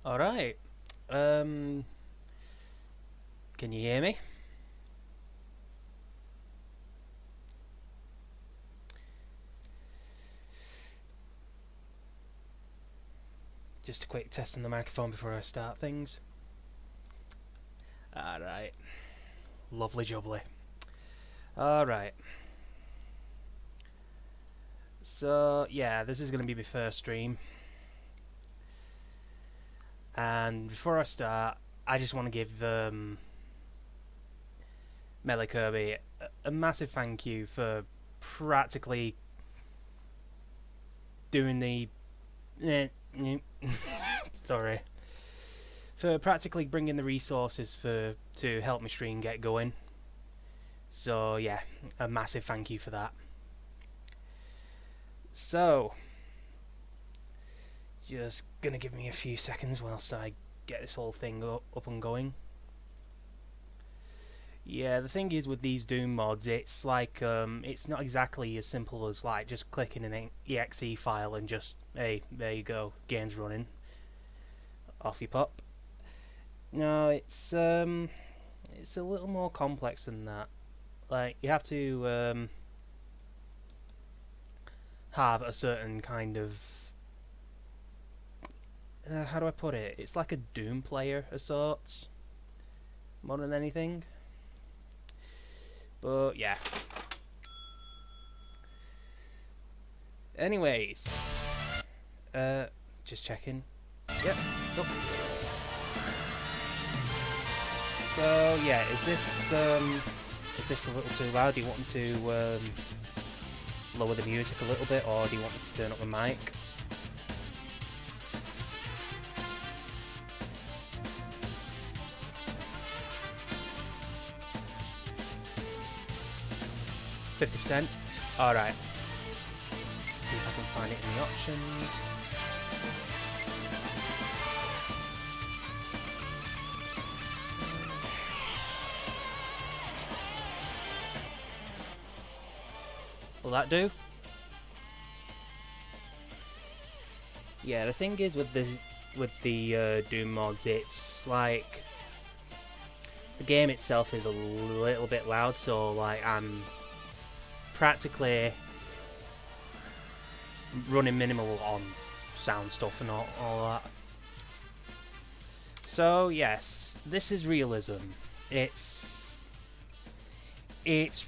Alright. Can you hear me? Just a quick test on the microphone before I start things. Alright. Lovely jubbly. Alright. So, yeah, this is going to be my first stream. And before I start, I just want to give Melee Kirby a massive thank you for practically doing the... Sorry. For practically bringing the resources to help my stream get going. So, yeah, a massive thank you for that. So, just gonna give me a few seconds whilst I get this whole thing up and going. Yeah, the thing is with these Doom mods, it's like, it's not exactly as simple as like just clicking an exe file and just, hey, there you go, game's running. Off you pop. No, it's a little more complex than that. Like, you have to have a certain kind of how do I put it? It's like a Doom player of sorts, more than anything. But yeah. Anyways, just checking. Yep. So yeah, is this a little too loud? Do you want me to lower the music a little bit, or do you want me to turn up the mic? %? Alright. See if I can find it in the options. Will that do? Yeah, the thing is with the Doom mods, it's like the game itself is a little bit loud, so like I'm practically running minimal on sound stuff and all that. So yes, this is Reelism. It's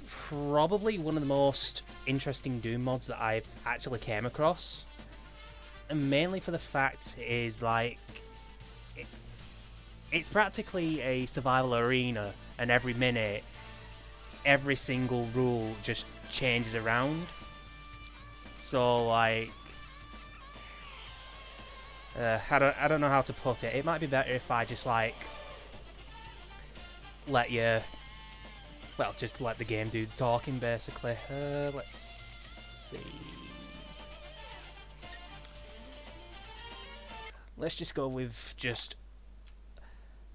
probably one of the most interesting Doom mods that I've actually came across, and mainly for the fact is like it's practically a survival arena, and every minute every single rule just changes around. So like I don't know how to put it. It might be better if I just like just let the game do the talking, basically. Let's see. Let's just go with just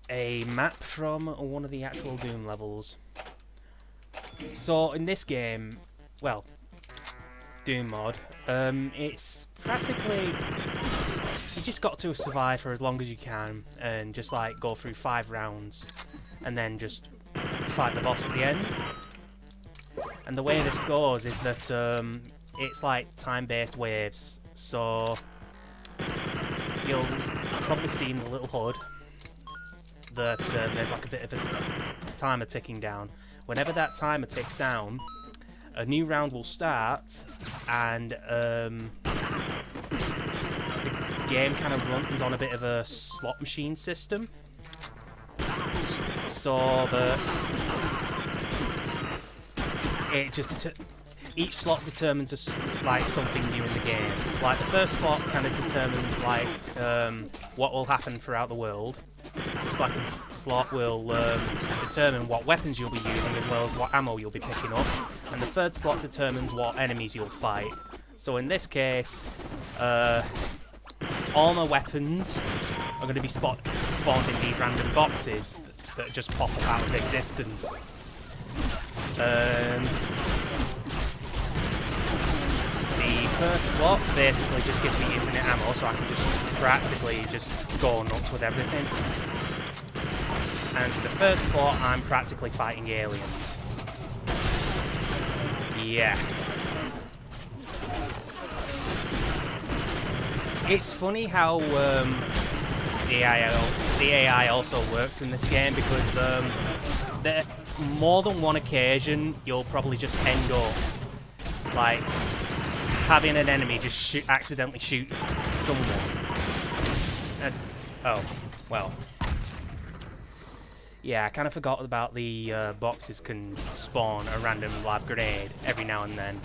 a map from one of the actual Doom levels. So in this game, well, Doom mod, it's practically you just got to survive for as long as you can and just like go through 5 rounds and then just fight the boss at the end. And the way this goes is that it's like time-based waves, so you'll probably see in the little HUD that there's like a bit of a timer ticking down. Whenever that timer ticks down, a new round will start, and the game kind of runs on a bit of a slot machine system, so that it just each slot determines like something new in the game. Like the first slot kind of determines like what will happen throughout the world. The second slot will determine what weapons you'll be using as well as what ammo you'll be picking up, and the third slot determines what enemies you'll fight. So in this case, all my weapons are going to be spawned in these random boxes that just pop up out of existence. The first slot basically just gives me infinite ammo, so I can just practically just go nuts with everything. And for the third slot, I'm practically fighting aliens. Yeah. It's funny how the AI also works in this game, because there more than one occasion you'll probably just end up like having an enemy just accidentally shoot someone. Oh, well. Yeah, I kind of forgot about the boxes can spawn a random live grenade every now and then.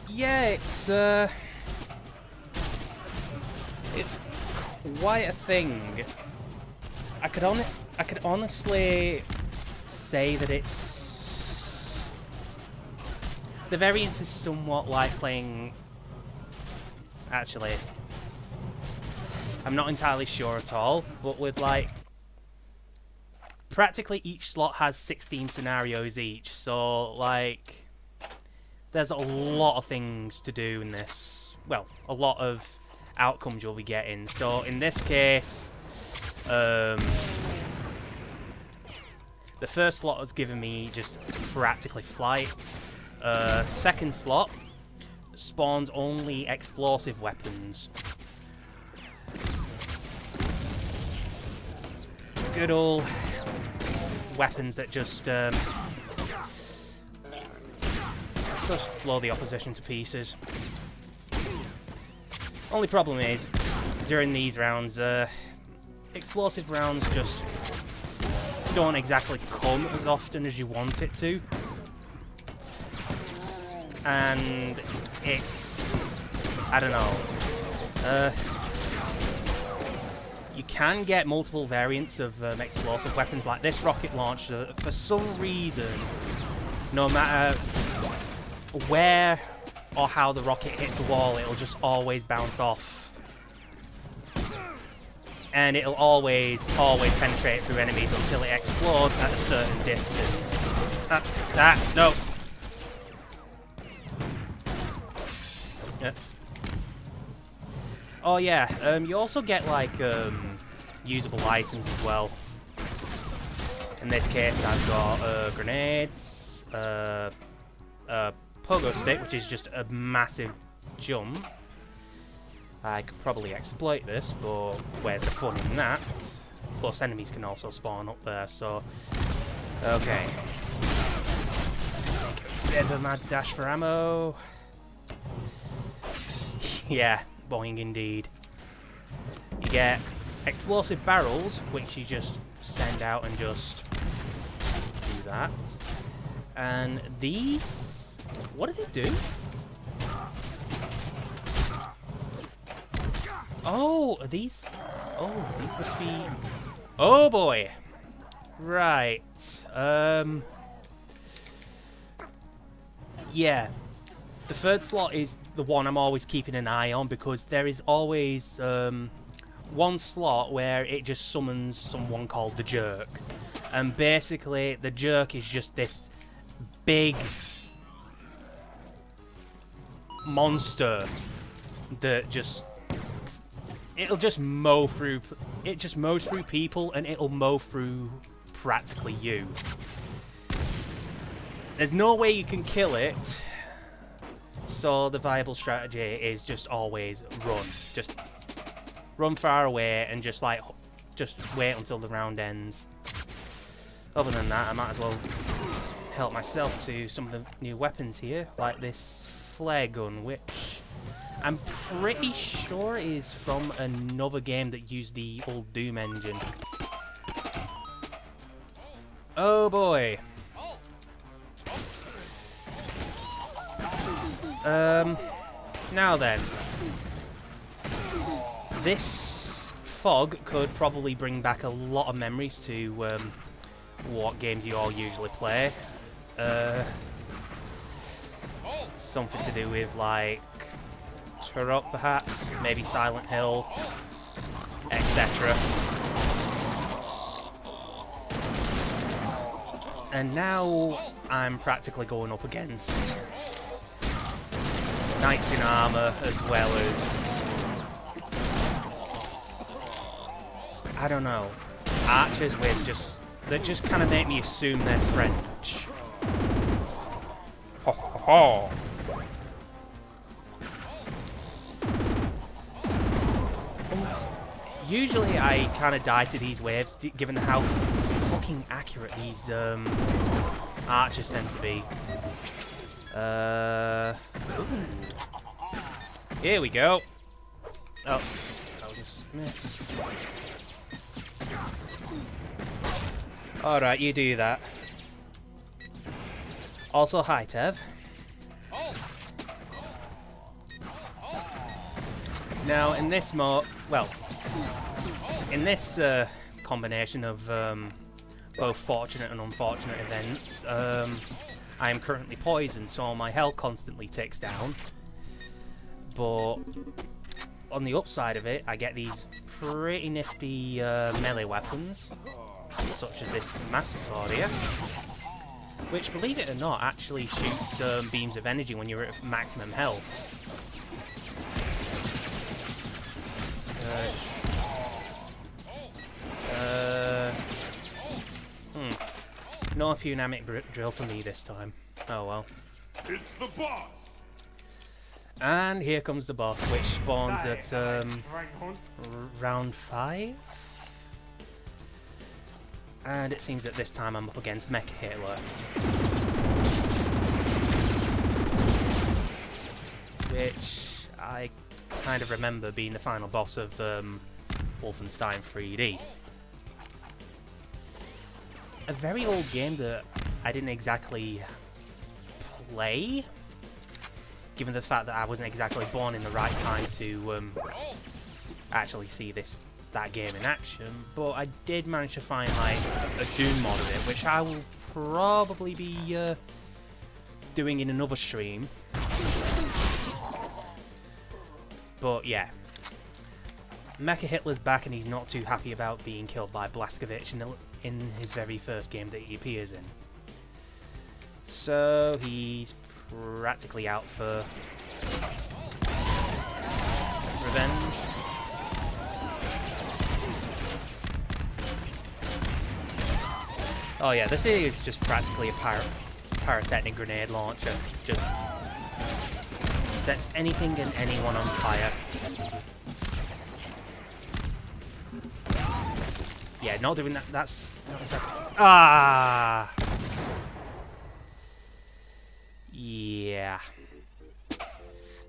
Yeah, it's quite a thing. I could honestly say that it's... The variance is somewhat like playing... Actually, I'm not entirely sure at all, but with like... Practically each slot has 16 scenarios each, so like... There's a lot of things to do in this. Well, a lot of outcomes you'll be getting. So in this case, the first slot has given me just practically flight. Second slot spawns only explosive weapons. Good old weapons that just blow the opposition to pieces. Only problem is, during these rounds, explosive rounds just don't exactly come as often as you want it to. And it's... I don't know. You can get multiple variants of explosive weapons, like this rocket launcher. For some reason, no matter where or how the rocket hits the wall, it'll just always bounce off. And it'll always penetrate through enemies until it explodes at a certain distance. No. Yeah. Oh yeah, you also get like usable items as well. In this case, I've got grenades, pogo stick, which is just a massive jump. I could probably exploit this, but where's the fun in that? Plus, enemies can also spawn up there, so... Okay. Let's make a bit of a mad dash for ammo. Yeah, boing indeed. You get explosive barrels, which you just send out and just do that. And these... What do they do? Oh, these... Oh, these must be... Oh boy! Right. Yeah. The third slot is the one I'm always keeping an eye on, because there is always one slot where it just summons someone called the Jerk. And basically, the Jerk is just this big monster that just... It'll just mow through... It just mows through people, and it'll mow through practically you. There's no way you can kill it, so the viable strategy is just always run. Just run far away and just like just wait until the round ends. Other than that, I might as well help myself to some of the new weapons here, like this flare gun, which I'm pretty sure is from another game that used the old Doom engine. Oh boy. Now then. This fog could probably bring back a lot of memories to what games you all usually play. Something to do with like Turok perhaps, maybe Silent Hill, etc. And now I'm practically going up against knights in armour as well as, I don't know, archers with that just kind of make me assume they're French. Ho ho ho! Usually I kind of die to these waves, given how fucking accurate these archers tend to be. Here we go. Oh, that was a miss. Alright, you do that. Also, hi, Tev. Now, in this in this combination of both fortunate and unfortunate events, I am currently poisoned, so my health constantly ticks down. But on the upside of it, I get these pretty nifty melee weapons, such as this Master Sword here, which, believe it or not, actually shoots beams of energy when you're at maximum health. No Funamic drill for me this time. Oh well. It's the boss. And here comes the boss, which spawns at round 5. And it seems that this time I'm up against Mecha Hitler, which I kind of remember being the final boss of Wolfenstein 3D. A very old game that I didn't exactly play, given the fact that I wasn't exactly born in the right time to actually see that game in action, but I did manage to find like a Doom mod of it, which I will probably be doing in another stream. But yeah, Mecha Hitler's back and he's not too happy about being killed by Blazkowicz in his very first game that he appears in. So he's practically out for revenge. Oh yeah, this is just practically a pyrotechnic grenade launcher. Just sets anything and anyone on fire. Yeah, not doing that. That's not exactly. Ah. Yeah.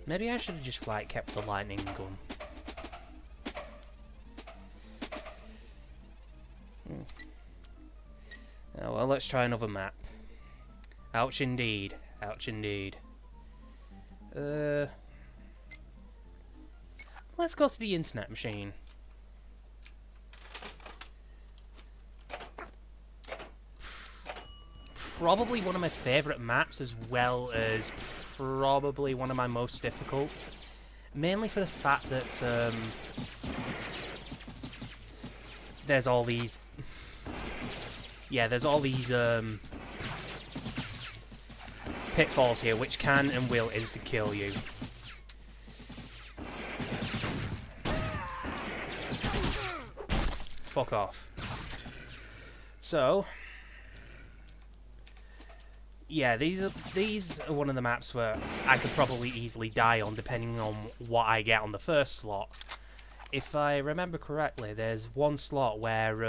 Maybe I should have just like kept the lightning gun. Oh well, let's try another map. Ouch indeed. Ouch indeed. Let's go to the internet machine. Probably one of my favourite maps, as well as probably one of my most difficult. Mainly for the fact that there's all these... yeah, there's all these pitfalls here, which can and will insta-kill you. Fuck off. So... yeah, these are one of the maps where I could probably easily die on, depending on what I get on the first slot. If I remember correctly, there's one slot where,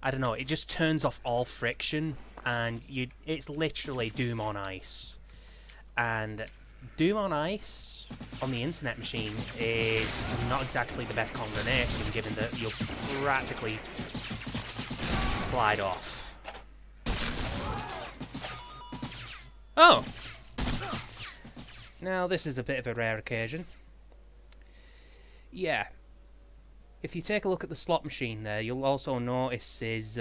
I don't know, it just turns off all friction, and it's literally Doom on Ice. And Doom on Ice on the internet machine is not exactly the best combination, given that you'll practically slide off. Oh! Now, this is a bit of a rare occasion. Yeah. If you take a look at the slot machine there, you'll also notice it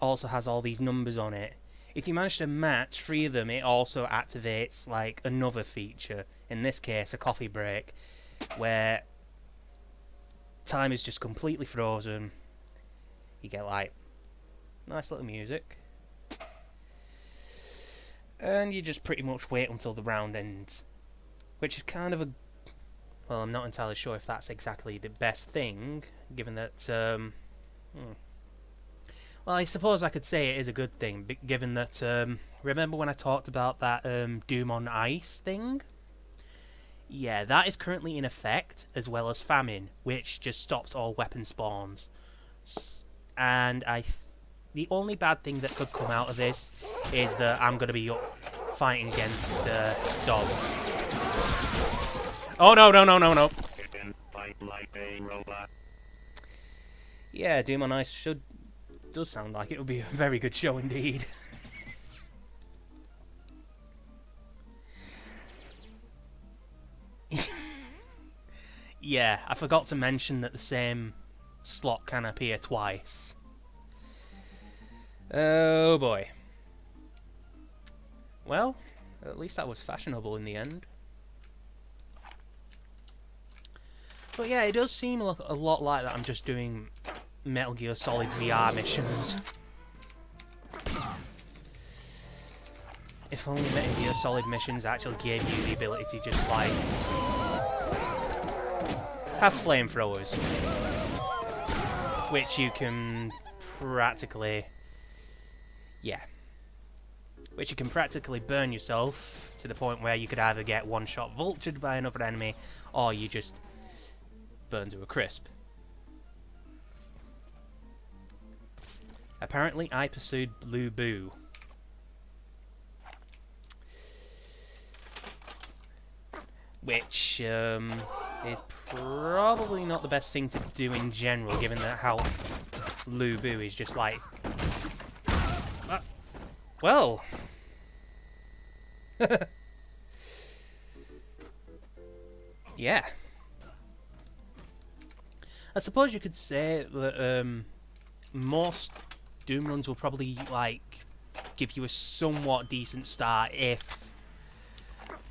also has all these numbers on it. If you manage to match 3 of them, it also activates like another feature. In this case, a coffee break, where time is just completely frozen. You get like nice little music. And you just pretty much wait until the round ends. Which is kind of a... Well, I'm not entirely sure if that's exactly the best thing, given that... Well, I suppose I could say it is a good thing, given that... remember when I talked about that Doom on Ice thing? Yeah, that is currently in effect, as well as Famine, which just stops all weapon spawns. And the only bad thing that could come out of this is that I'm going to be fighting against dogs. Oh, no, no, no, no, no. Yeah, Doom on Ice does sound like it would be a very good show indeed. Yeah, I forgot to mention that the same slot can appear twice. Oh boy. Well, at least that was fashionable in the end. But yeah, it does seem a lot like that I'm just doing Metal Gear Solid VR missions. If only Metal Gear Solid missions actually gave you the ability to just, like, have flamethrowers. Which you can practically... Yeah. Which you can practically burn yourself to the point where you could either get one-shot vultured by another enemy, or you just burn to a crisp. Apparently, I pursued Blue Boo. Which is probably not the best thing to do in general, given that how Blue Boo is just like... well... yeah. I suppose you could say that most Doom runs will probably, like, give you a somewhat decent start if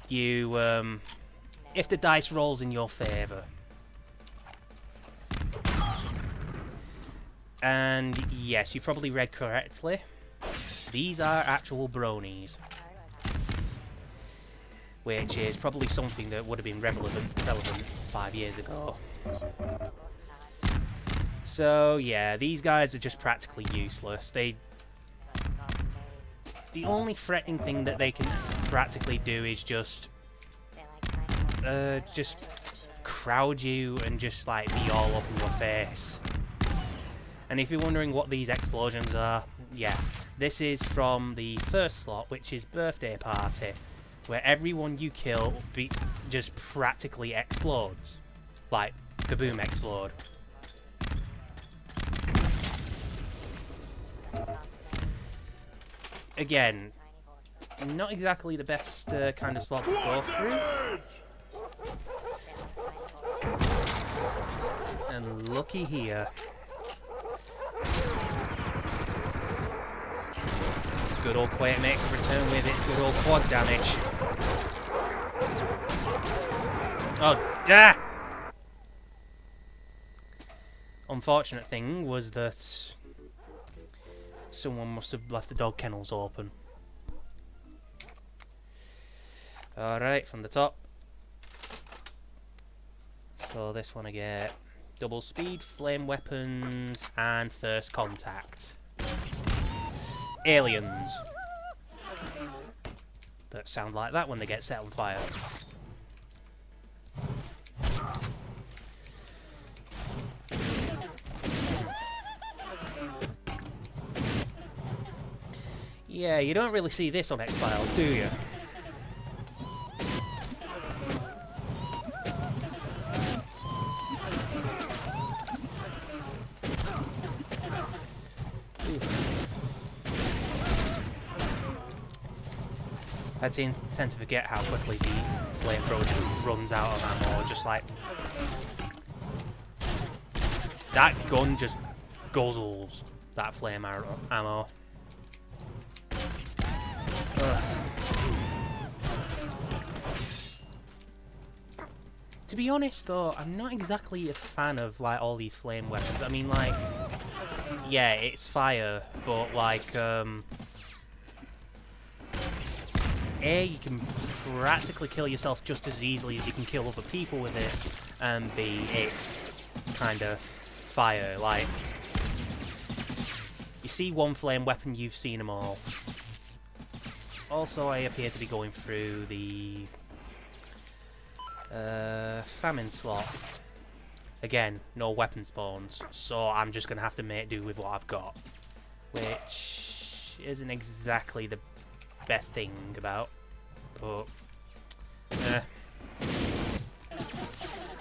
you, if the dice rolls in your favour. And yes, you probably read correctly. These are actual bronies. Which is probably something that would have been relevant 5 years ago. So yeah, these guys are just practically useless. The only threatening thing that they can practically do is just crowd you and just like be all up in your face. And if you're wondering what these explosions are, yeah, this is from the first slot, which is Birthday Party, where everyone you kill just practically explodes. Like, kaboom explode. Again, not exactly the best kind of slot to go through. And looky here. Good old Quake makes a return with its good old quad damage. Oh, yeah! Unfortunate thing was that someone must have left the dog kennels open. Alright, from the top. So this one I get double speed, flame weapons, and first contact. Aliens. That sound like that when they get set on fire. Yeah, you don't really see this on X-Files, do you? I tend to forget how quickly the flamethrower just runs out of ammo, just like... That gun just guzzles that flame ammo. To be honest though, I'm not exactly a fan of like all these flame weapons. I mean, like, yeah, it's fire, but like, A, you can practically kill yourself just as easily as you can kill other people with it, and B, it's kind of fire. Like, you see one flame weapon, you've seen them all. Also, I appear to be going through the famine slot. Again, no weapon spawns, so I'm just going to have to make do with what I've got, which isn't exactly the best thing about, but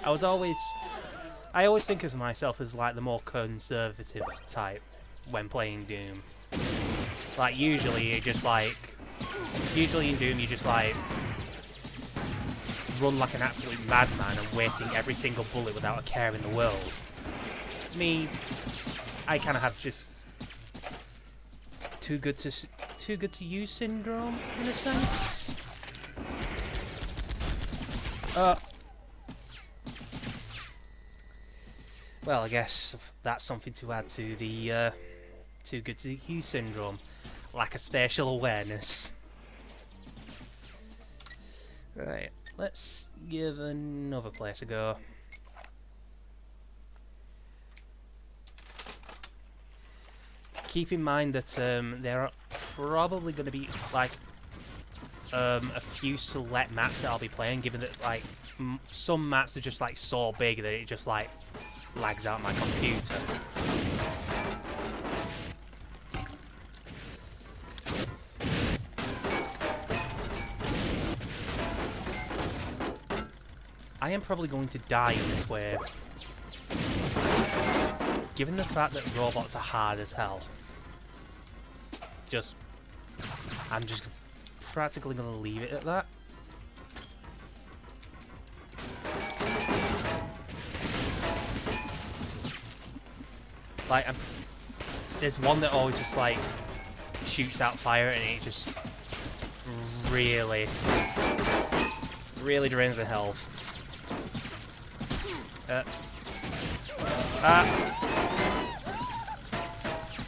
I always think of myself as like the more conservative type when playing Doom. Like usually in Doom you just like run like an absolute madman and wasting every single bullet without a care in the world. Me, I kind of have just too good to use syndrome in a sense. Well, I guess that's something to add to the too good to use syndrome. Lack of spatial awareness. Right, let's give another place a go. Keep in mind that there are probably going to be like a few select maps that I'll be playing, given that like some maps are just like so big that it just like lags out my computer. I am probably going to die in this wave, given the fact that robots are hard as hell. I'm just practically going to leave it at that. Like, there's one that always just like shoots out fire, and it just really drains the health.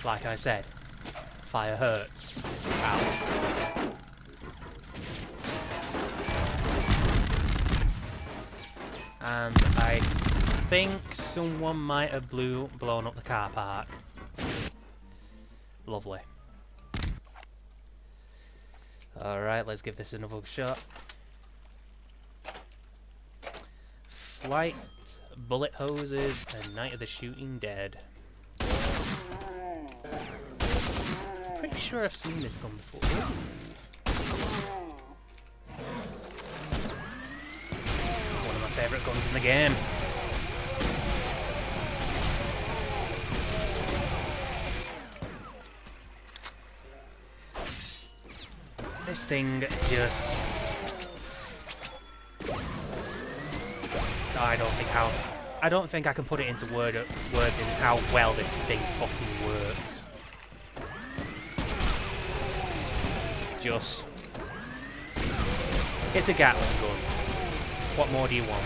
Like I said, fire hurts. Ow. And I think someone might have blown up the car park. Lovely. Alright, let's give this another shot. Flight, bullet hoses, and Night of the Shooting Dead. Pretty sure I've seen this gun before. One of my favourite guns in the game. This thing just... I don't think I can put it into words in how well this thing fucking works. Just... It's a Gatling gun. What more do you want?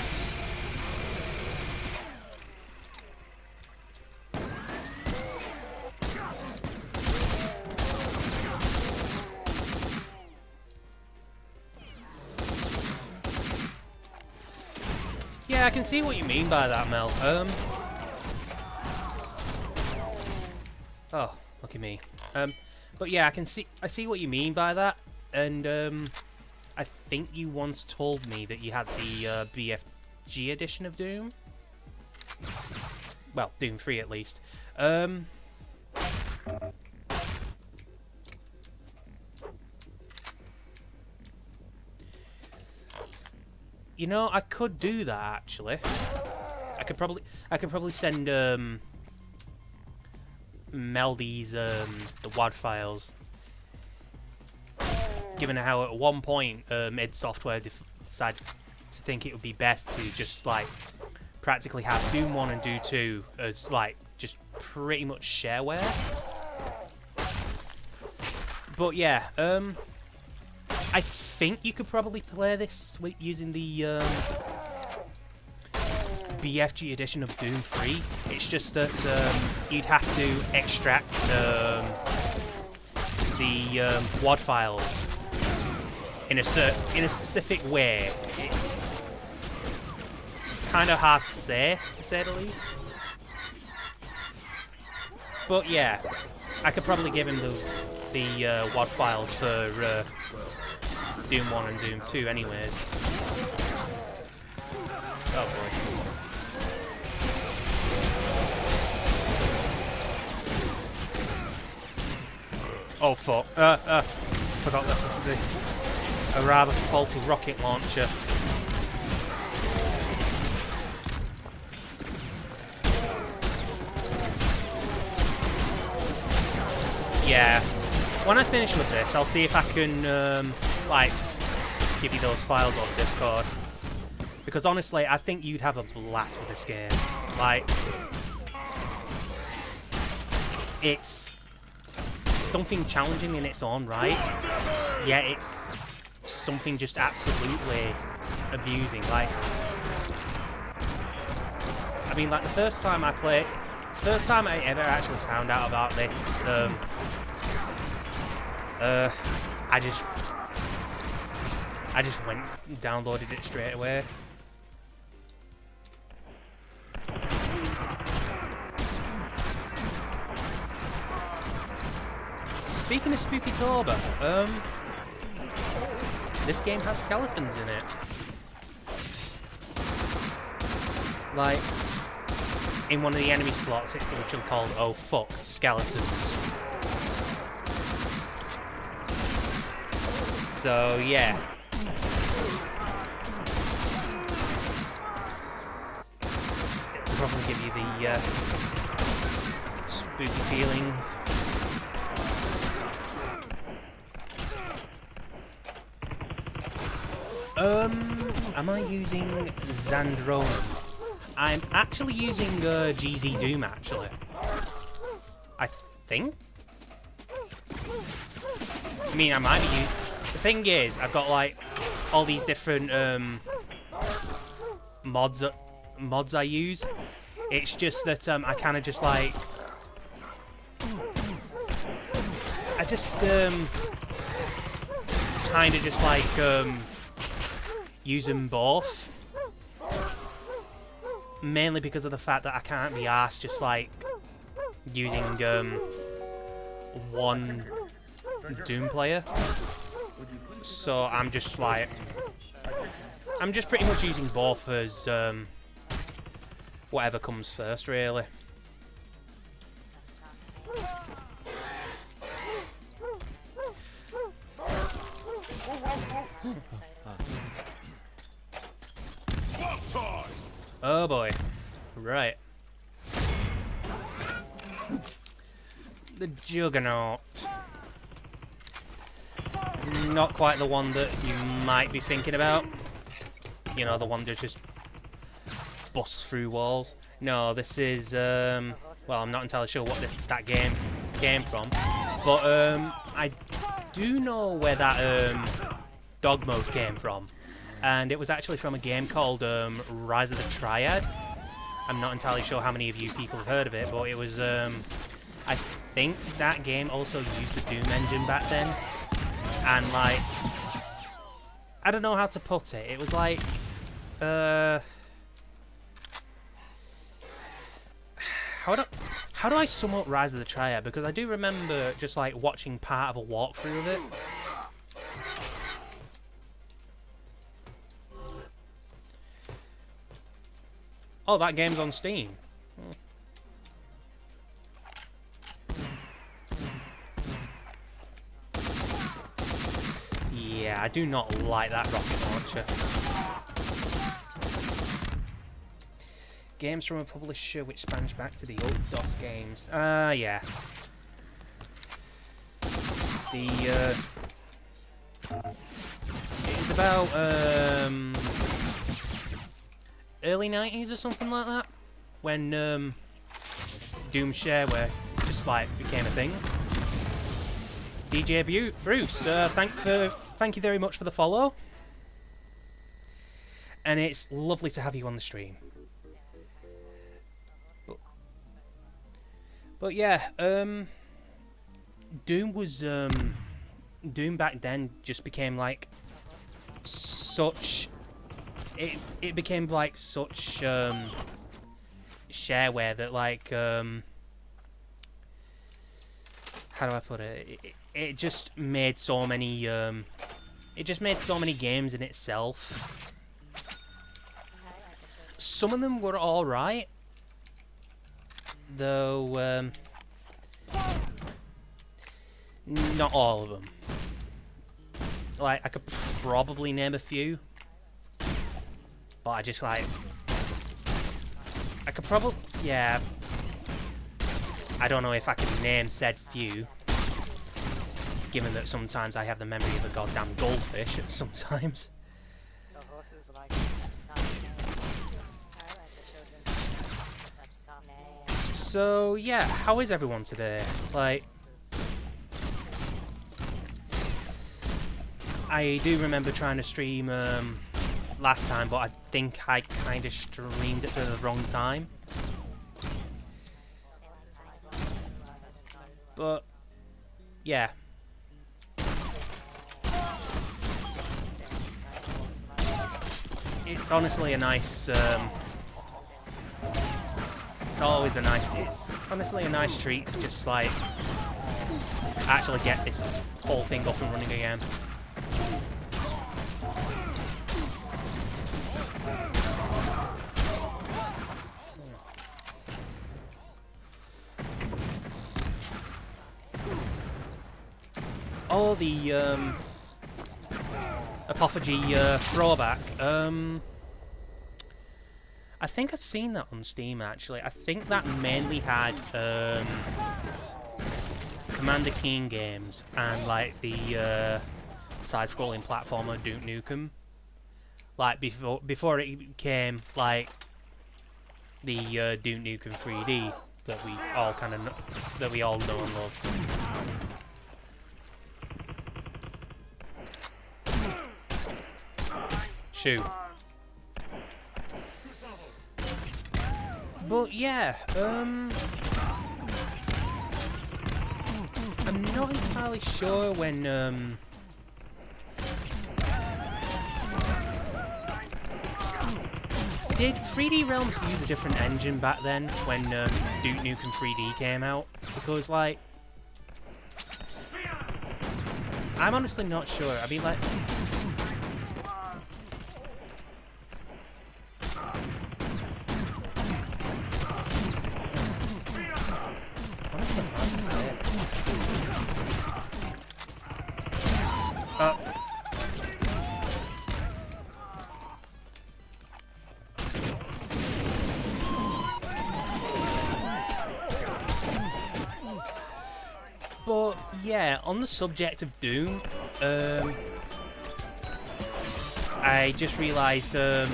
Yeah, I can see what you mean by that, Mel. Oh, look at me. But yeah, I see what you mean by that, and I think you once told me that you had the BFG edition of Doom. Well, Doom 3 at least. You know, I could do that actually. I could probably send Mel these the WAD files. Given how at one point id Software decided to think it would be best to just like practically have Doom 1 and Doom 2 as like just pretty much shareware. But yeah, I think you could probably play this with using the BFG edition of Doom 3. It's just that you'd have to extract the WAD files in a specific way. It's kind of hard to say the least. But yeah, I could probably give him the WAD files for Doom 1 and Doom 2 anyways. Oh boy. Oh fuck. Forgot this was a rather faulty rocket launcher. Yeah. When I finish with this, I'll see if I can, like, give you those files on Discord. Because honestly, I think you'd have a blast with this game. Like, it's something challenging in its own right. Yeah, it's something just absolutely abusing. Like, I mean, like the first time I ever actually found out about this, I just went and downloaded it straight away. Speaking of Spookytober, this game has skeletons in it. Like, in one of the enemy slots, it's literally called "Oh fuck, skeletons." So yeah. It'll probably give you the spooky feeling. Am I using Zandronum? I'm actually using GZ Doom, actually. I think? I mean, I might be using... The thing is, I've got, like, all these different, mods I use. It's just that, I kind of just, like... I just, kind of just, like, use them both. Mainly because of the fact that I can't be arsed just like using one Doom player. So I'm just like, I'm just pretty much using both as whatever comes first, really. Oh boy. Right. The Juggernaut. Not quite the one that you might be thinking about. You know, the one that just busts through walls. No, this is, well, I'm not entirely sure what that game came from. But, I do know where that, dog mode came from. And it was actually from a game called Rise of the Triad. I'm not entirely sure how many of you people have heard of it, but it was, I think that game also used the Doom engine back then. And, like, I don't know how to put it. It was like, how do I sum up Rise of the Triad? Because I do remember just, like, watching part of a walkthrough of it. Oh, that game's on Steam. Yeah, I do not like that rocket launcher. Games from a publisher which spans back to the old DOS games. Yeah. It's about, early 90s or something like that, when Doom Shareware just like became a thing. DJ Bruce, thank you very much for the follow, and it's lovely to have you on the stream. But yeah, Doom was Doom back then just became like such. It became like such shareware that like how do I put it? It just made so many games in itself. Some of them were all right, though not all of them. Like I could probably name a few, but I just like I could probably I don't know if I can name said few, given that sometimes I have the memory of a goddamn goldfish sometimes. So yeah, how is everyone today? Like, I do remember trying to stream last time, but I think I kind of streamed it at the wrong time. But yeah. It's honestly a nice it's honestly a nice treat to just like actually get this whole thing up and running again. Oh, the Apophagy throwback. I think I've seen that on Steam actually. I think that mainly had Commander Keen games and like the side-scrolling platformer Duke Nukem. Like before it became like the Duke Nukem 3D that we all know and love. Shoot. But yeah, I'm not entirely sure when did 3D Realms use a different engine back then when Duke Nukem 3D came out? Because like I'm honestly not sure. I mean like but yeah, on the subject of Doom, I just realised, oh,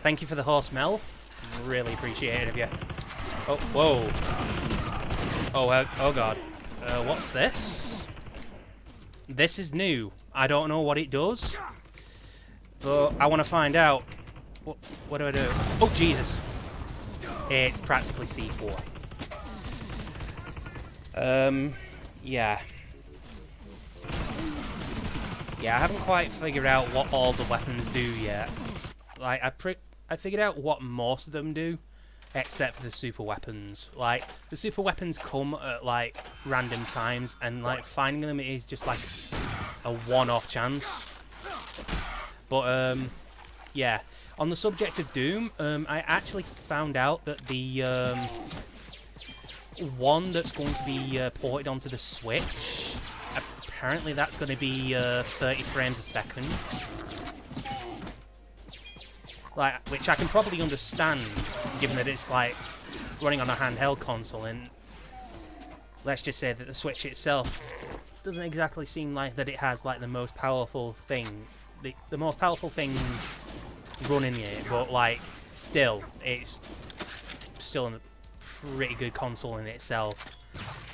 thank you for the horse, Mel. Really appreciate it of you. Oh, whoa. Oh god. What's this? This is new. I don't know what it does, but I want to find out. What do I do? Oh, Jesus. It's practically C4. Yeah. Yeah, I haven't quite figured out what all the weapons do yet. Like, I figured out what most of them do, except for the super weapons. Like, the super weapons come at, like, random times, and, like, finding them is just, like, a one-off chance. But, yeah. On the subject of Doom, I actually found out that the, one that's going to be ported onto the Switch, apparently that's going to be 30 frames a second. Like, which I can probably understand, given that it's like running on a handheld console, and let's just say that the Switch itself doesn't exactly seem like that it has like the most powerful thing, the most powerful things running it, but like still, it's still a pretty good console in itself.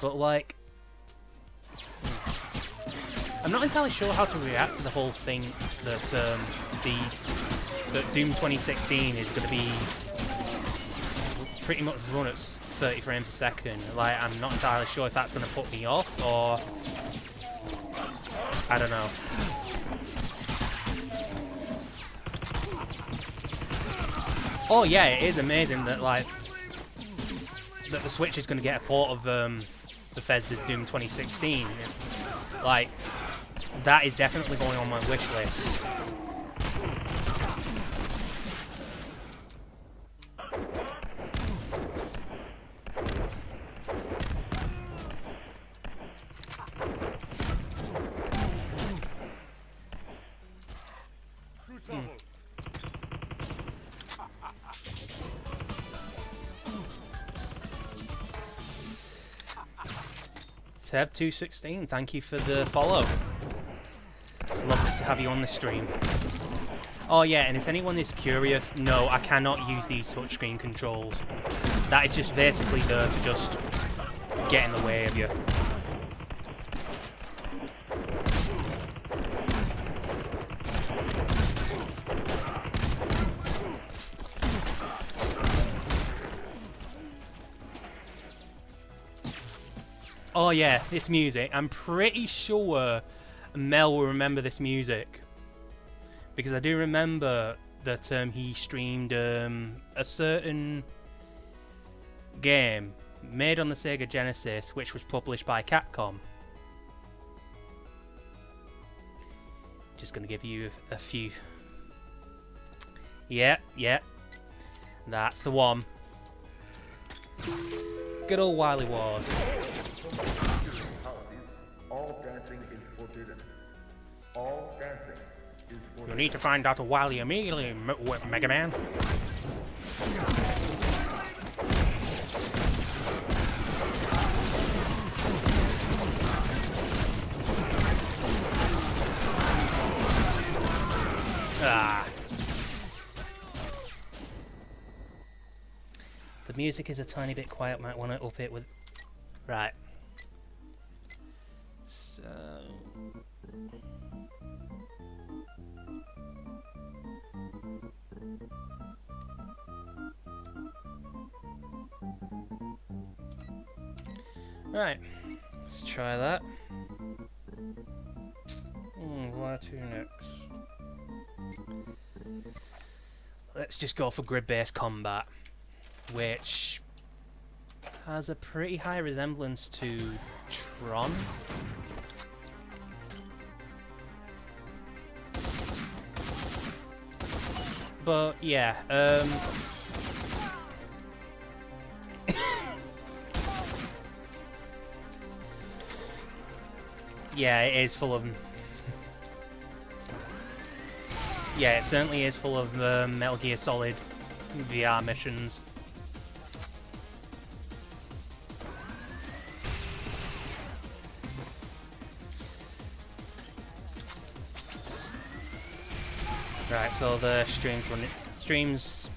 But like, I'm not entirely sure how to react to the whole thing that that Doom 2016 is going to be pretty much run at 30 frames a second. Like, I'm not entirely sure if that's going to put me off, or... I don't know. Oh yeah, it is amazing that, like, that the Switch is going to get a port of Bethesda's Doom 2016. Like, that is definitely going on my wish list. Teb216, thank you for the follow. It's lovely to have you on the stream. Oh yeah, and if anyone is curious, no, I cannot use these touchscreen controls. That is just basically there to just get in the way of you. Oh yeah, this music. I'm pretty sure Mel will remember this music. Because I do remember that he streamed a certain game made on the Sega Genesis, which was published by Capcom. Just gonna give you a few. Yeah, that's the one. Good old Wily Wars. All dancing is forbidden. All dancing is forbidden. You need to find Dr. Wily immediately, Mega Man. Ah. The music is a tiny bit quiet, might want to up it with... Right. So... Right. Let's try that. Where to next? Let's just go for grid-based combat, which has a pretty high resemblance to Tron. But yeah, yeah, it is full of... Yeah, it certainly is full of Metal Gear Solid VR missions. Right, so the stream's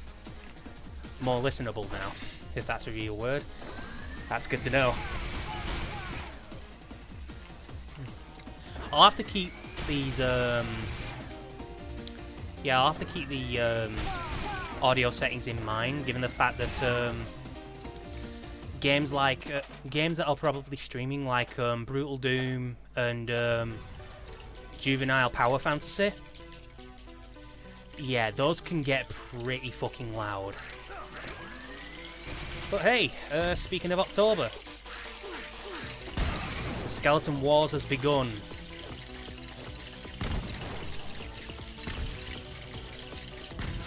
more listenable now, if that's a real word. That's good to know. I'll have to keep these yeah, I'll have to keep the audio settings in mind, given the fact that games like games that are probably streaming, like Brutal Doom and Juvenile Power Fantasy, yeah, those can get pretty fucking loud. But hey, speaking of October, the Skeleton Wars has begun.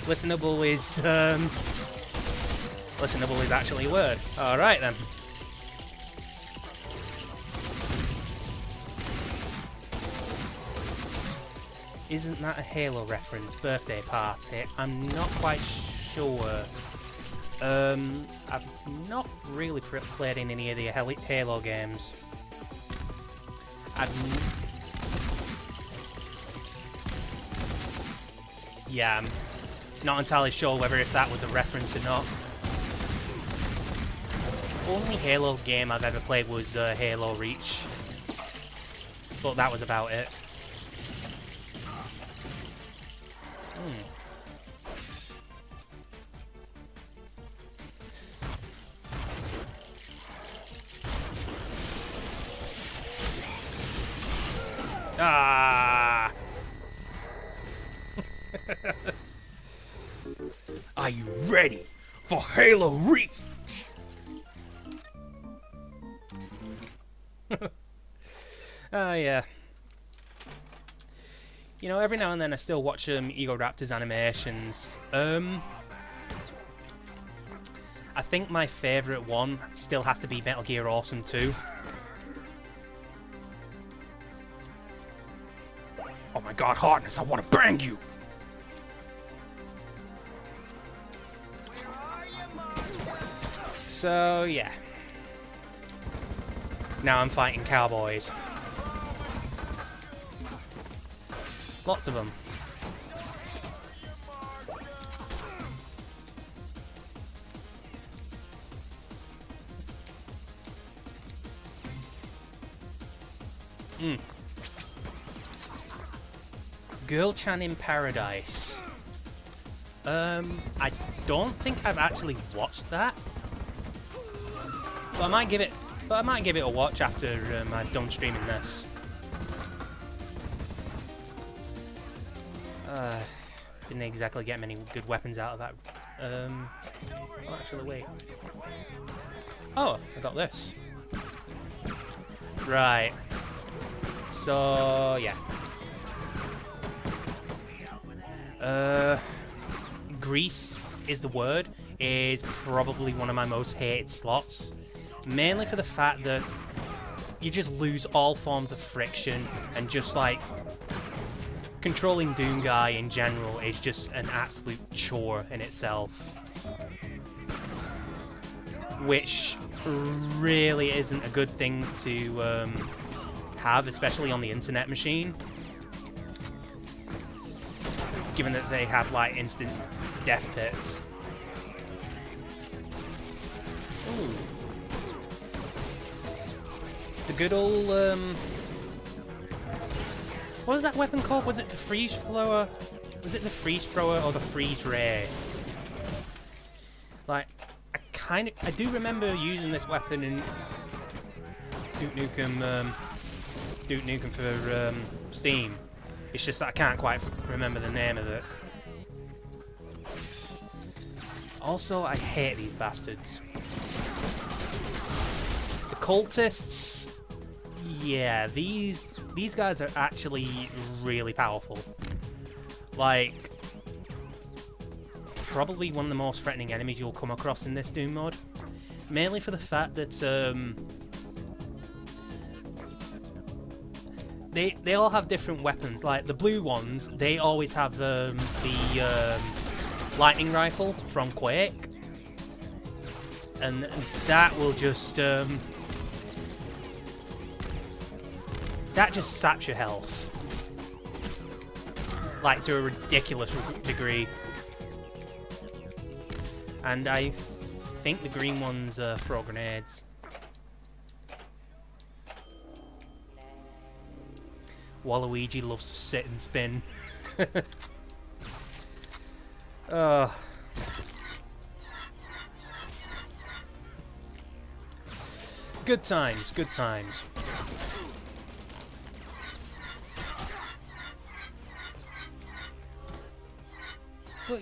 Listenable is actually a word. Alright then. Isn't that a Halo reference? Birthday party? I'm not quite sure. I've not really played in any of the Halo games. Yeah, I'm not entirely sure whether if that was a reference or not. Only Halo game I've ever played was Halo Reach, but that was about it. Ah! Are you ready for Halo Reach? Yeah. You know, every now and then I still watch Ego Raptor's animations. I think my favourite one still has to be Metal Gear Awesome 2. Oh my god, Hardness, I want to bang you! So, yeah. Now I'm fighting cowboys. Lots of them. Girl Chan in Paradise. I don't think I've actually watched that. But I might give it a watch after I'm done streaming this. Didn't exactly get many good weapons out of that. Oh, actually, wait. Oh, I got this. Right. So, yeah. Grease is the word. Is probably one of my most hated slots. Mainly for the fact that you just lose all forms of friction and just like controlling Doom Guy in general is just an absolute chore in itself. Which really isn't a good thing to have, especially on the internet machine. Given that they have like instant death pits. Ooh. The good old what was that weapon called? Was it the freeze thrower? Was it the freeze thrower or the freeze ray? Like, I do remember using this weapon in Duke Nukem for Steam. It's just that I can't quite remember the name of it. Also, I hate these bastards. The cultists, yeah, these guys are actually really powerful. Like, probably one of the most threatening enemies you'll come across in this Doom mod. Mainly for the fact that they all have different weapons. Like the blue ones, they always have the lightning rifle from Quake, and that will just that just saps your health, like to a ridiculous degree. And I think the green ones throw grenades. Waluigi loves to sit and spin. Good times, good times. Well,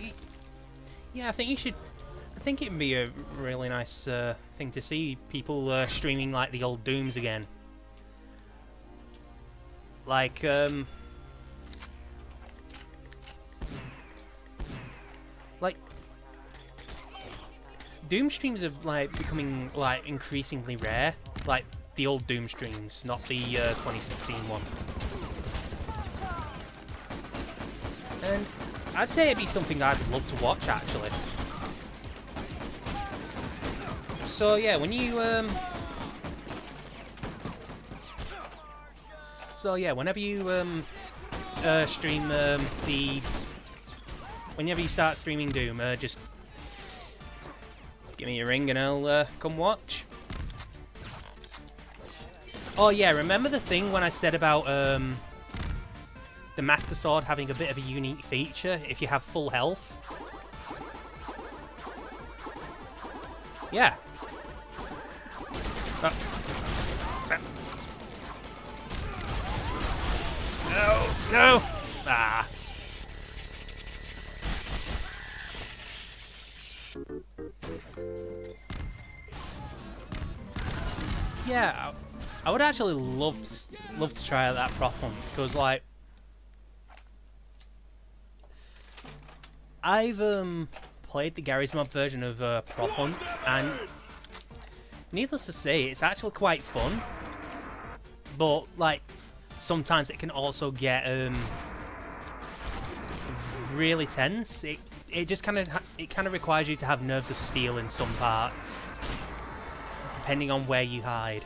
yeah, I think it'd be a really nice thing to see people streaming like the old Dooms again. Like, Doom streams are like becoming like increasingly rare. Like the old Doom streams, not the 2016 one. And I'd say it'd be something I'd love to watch actually. So yeah, when you whenever you stream whenever you start streaming Doom, just give me a ring and I'll come watch. Oh yeah, remember the thing when I said about the Master Sword having a bit of a unique feature if you have full health? Yeah. No! Ah. Yeah, I would actually love to try out that prop hunt, because like I've played the Garry's Mod version of prop hunt, and needless to say, it's actually quite fun. But like sometimes it can also get really tense. It just kind of requires you to have nerves of steel in some parts, depending on where you hide.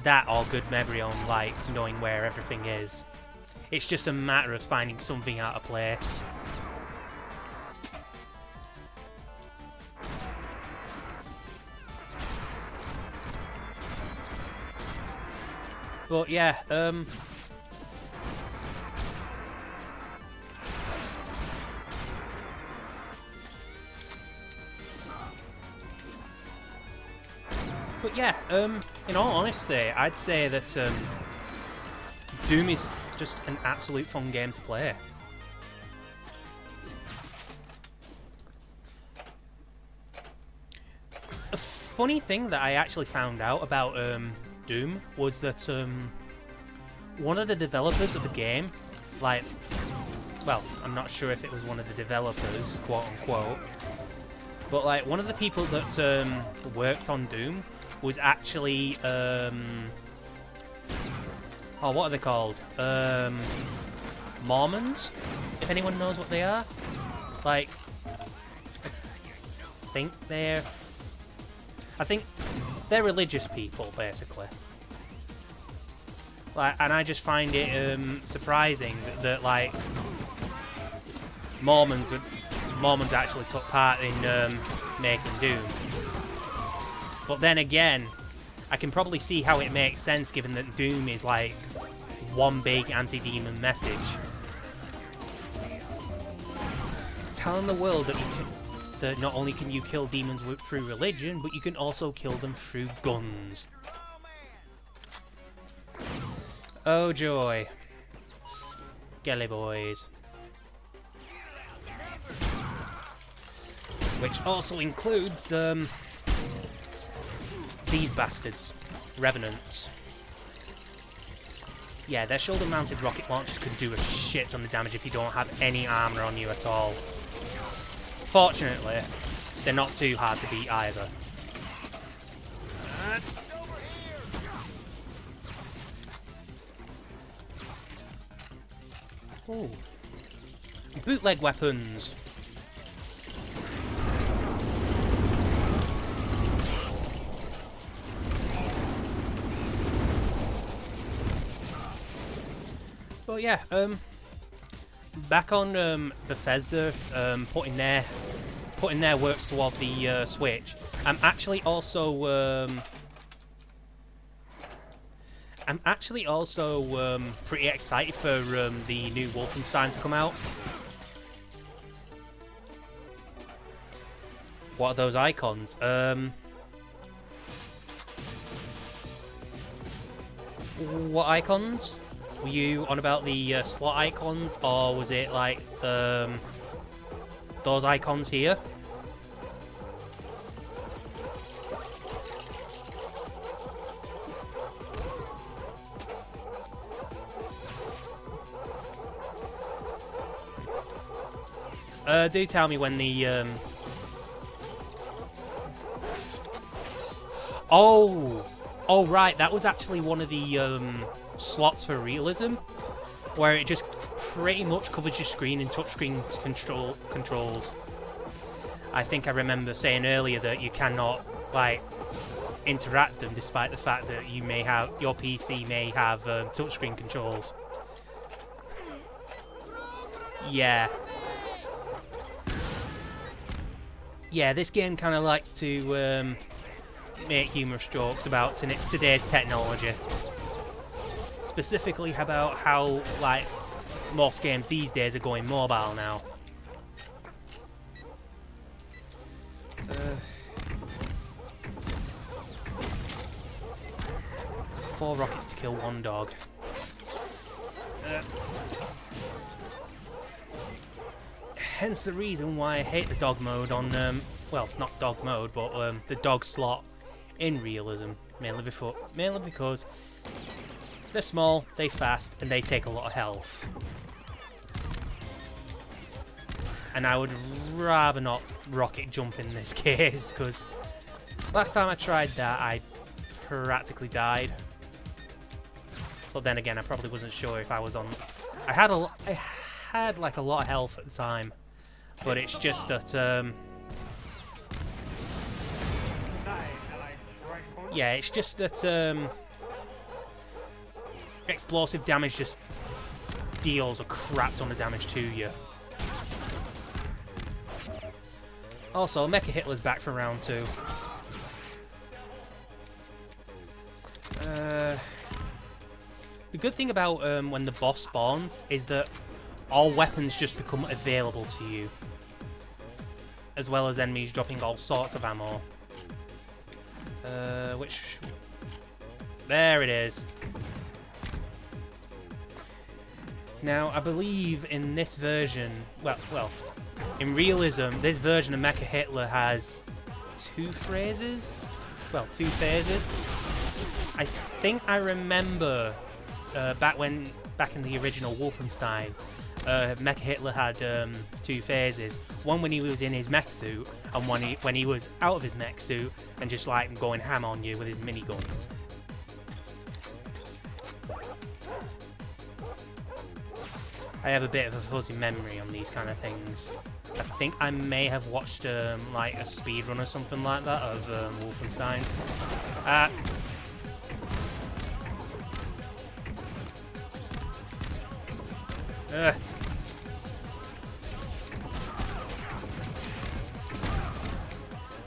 That or good memory on like knowing where everything is. It's just a matter of finding something out of place. But yeah, in all honesty, I'd say that Doom is just an absolute fun game to play. A funny thing that I actually found out about Doom was that one of the developers of the game, like, well, I'm not sure if it was one of the developers, quote unquote, but like one of the people that worked on Doom was actually oh, what are they called? Mormons, if anyone knows what they are. Like, I think they're religious people, basically. Like, and I just find it surprising that like Mormons actually took part in making Doom. But then again, I can probably see how it makes sense, given that Doom is like one big anti-demon message, telling the world that not only can you kill demons through religion, but you can also kill them through guns. Oh joy. Skelly boys. Which also includes these bastards. Revenants. Yeah, their shoulder-mounted rocket launchers can do a shit ton of damage if you don't have any armor on you at all. Fortunately, they're not too hard to beat either. Ooh. Bootleg weapons. But yeah, back on Bethesda putting their works toward the Switch. I'm actually also pretty excited for the new Wolfenstein to come out. What are those icons? What icons? Were you on about the slot icons, or was it like those icons here? Do tell me when the Oh right, that was actually one of the slots for Reelism, where it just pretty much covers your screen in touchscreen controls. I think I remember saying earlier that you cannot like interact them, despite the fact that your PC may have touchscreen controls. Yeah. Yeah, this game kind of likes to make humorous jokes about today's technology. Specifically about how, like, most games these days are going mobile now. 4 rockets to kill 1 dog. Hence the reason why I hate the dog mode on, well, not dog mode, but the dog slot in Reelism, mainly because they're small, they fast, and they take a lot of health. And I would rather not rocket jump in this case, because last time I tried that, I practically died. But then again, I probably wasn't sure if I was on... I had like a lot of health at the time, but it's just that... yeah, it's just that explosive damage just deals a crap ton of damage to you. Also, Mecha Hitler's back for round 2. The good thing about when the boss spawns is that all weapons just become available to you, as well as enemies dropping all sorts of ammo. Which... there it is. Now, I believe in this version... well, in Reelism, this version of Mecha Hitler has 2 phrases? Well, 2 phases. I think I remember back in the original Wolfenstein, Mecha Hitler had 2 phases. One when he was in his mech suit, and one when he was out of his mech suit and just like going ham on you with his minigun. I have a bit of a fuzzy memory on these kind of things. I think I may have watched like a speedrun or something like that of Wolfenstein.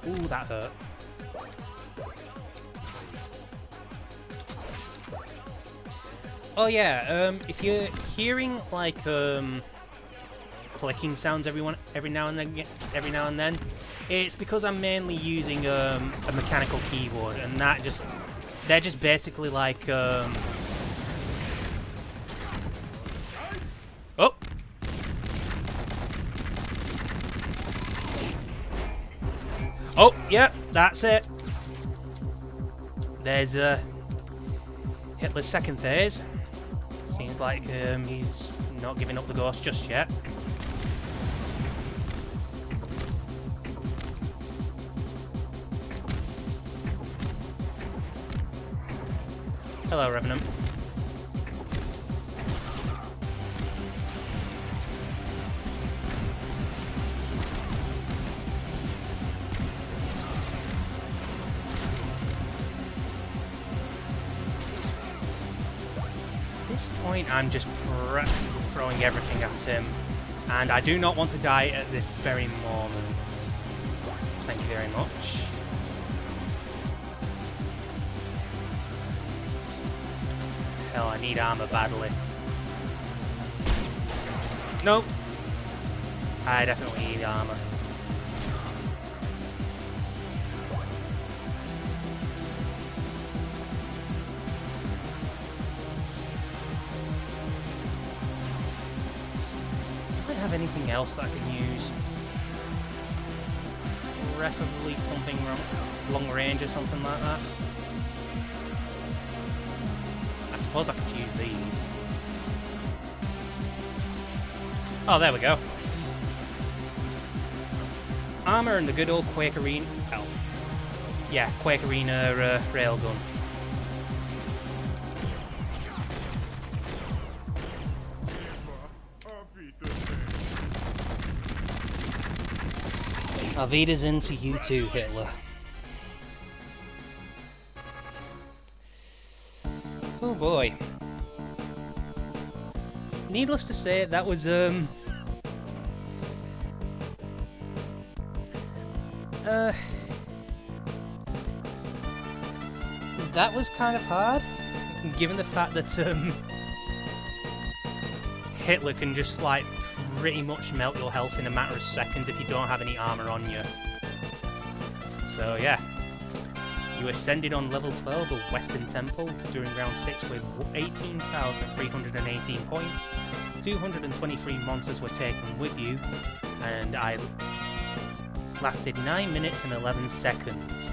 Ooh, that hurt. Oh yeah, if you're hearing like clicking sounds every now and then, it's because I'm mainly using a mechanical keyboard, and they're just basically like oh. Oh, yeah, that's it. There's Hitler's second phase. Seems like he's not giving up the ghost just yet. Hello, Revenant. At this point, I'm just practically throwing everything at him, and I do not want to die at this very moment. Thank you very much. Hell, I need armor badly. Nope. I definitely need armor. Anything else that I can use? Preferably something long range or something like that. I suppose I could use these. Oh, there we go. Armor and the good old Quake Arena. Oh, yeah, Quake Arena railgun. Avita's into you too, Hitler. Oh boy. Needless to say, that was that was kind of hard, given the fact that Hitler can just like pretty much melt your health in a matter of seconds if you don't have any armor on you. So yeah. You ascended on level 12 of Western Temple during round 6 with 18,318 points. 223 monsters were taken with you, and I lasted 9 minutes and 11 seconds.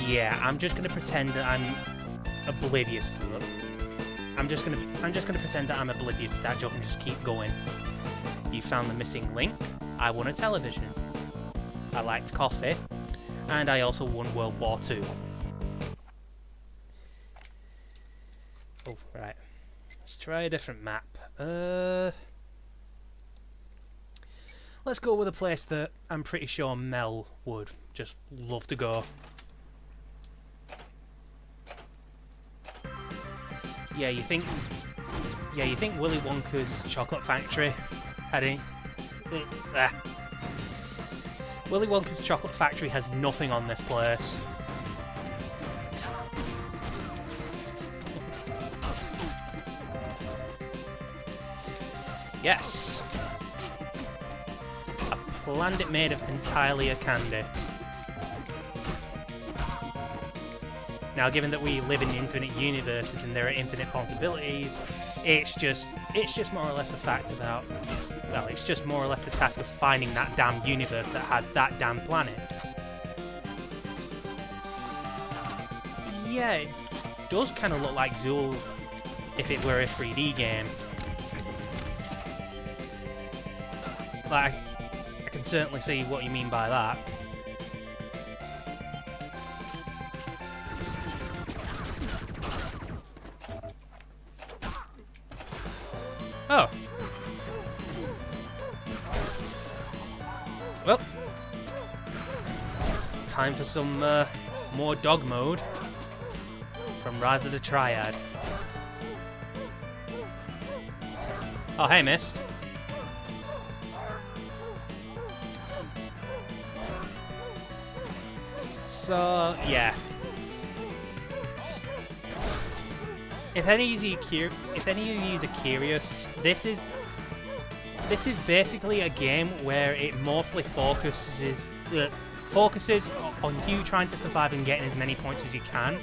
Yeah, I'm just gonna pretend that I'm oblivious to it. I'm just gonna pretend that I'm oblivious to that joke and just keep going. You found the missing link. I won a television. I liked coffee, and I also won World War II. Oh, right. Let's try a different map. Let's go with a place that I'm pretty sure Mel would just love to go. Yeah, you think Willy Wonka's chocolate factory had any? Willy Wonka's chocolate factory has nothing on this place. Yes. A planet made of entirely of candy. Now, given that we live in infinite universes and there are infinite possibilities, it's just more or less a fact about, well, it's just more or less the task of finding that damn universe that has that damn planet. Yeah, it does kind of look like Zool if it were a 3D game. Like, I can certainly see what you mean by that. Oh. Well. Time for some more dog mode from Rise of the Triad. Oh, hey, Mist. So, yeah. If any of you are curious, this is basically a game where it mostly focuses on you trying to survive and getting as many points as you can,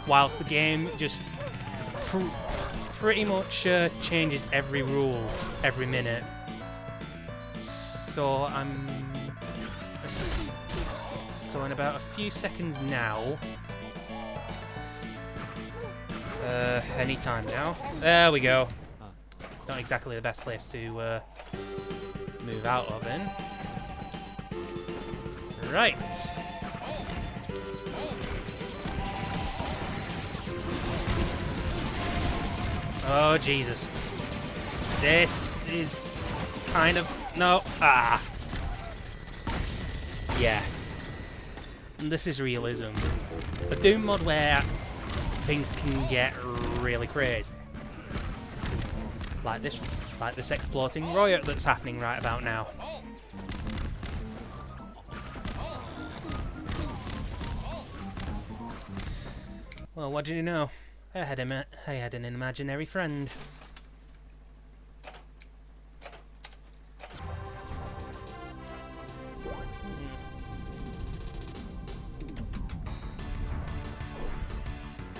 whilst the game just pretty much changes every rule every minute. So in about a few seconds now. Anytime now. There we go. Not exactly the best place to move out of in. Right. Oh, Jesus. This is kind of... No. Ah. Yeah. This is Reelism. A Doom mod where things can get really crazy. Like this exploding riot that's happening right about now. Well, what do you know? I had an imaginary friend.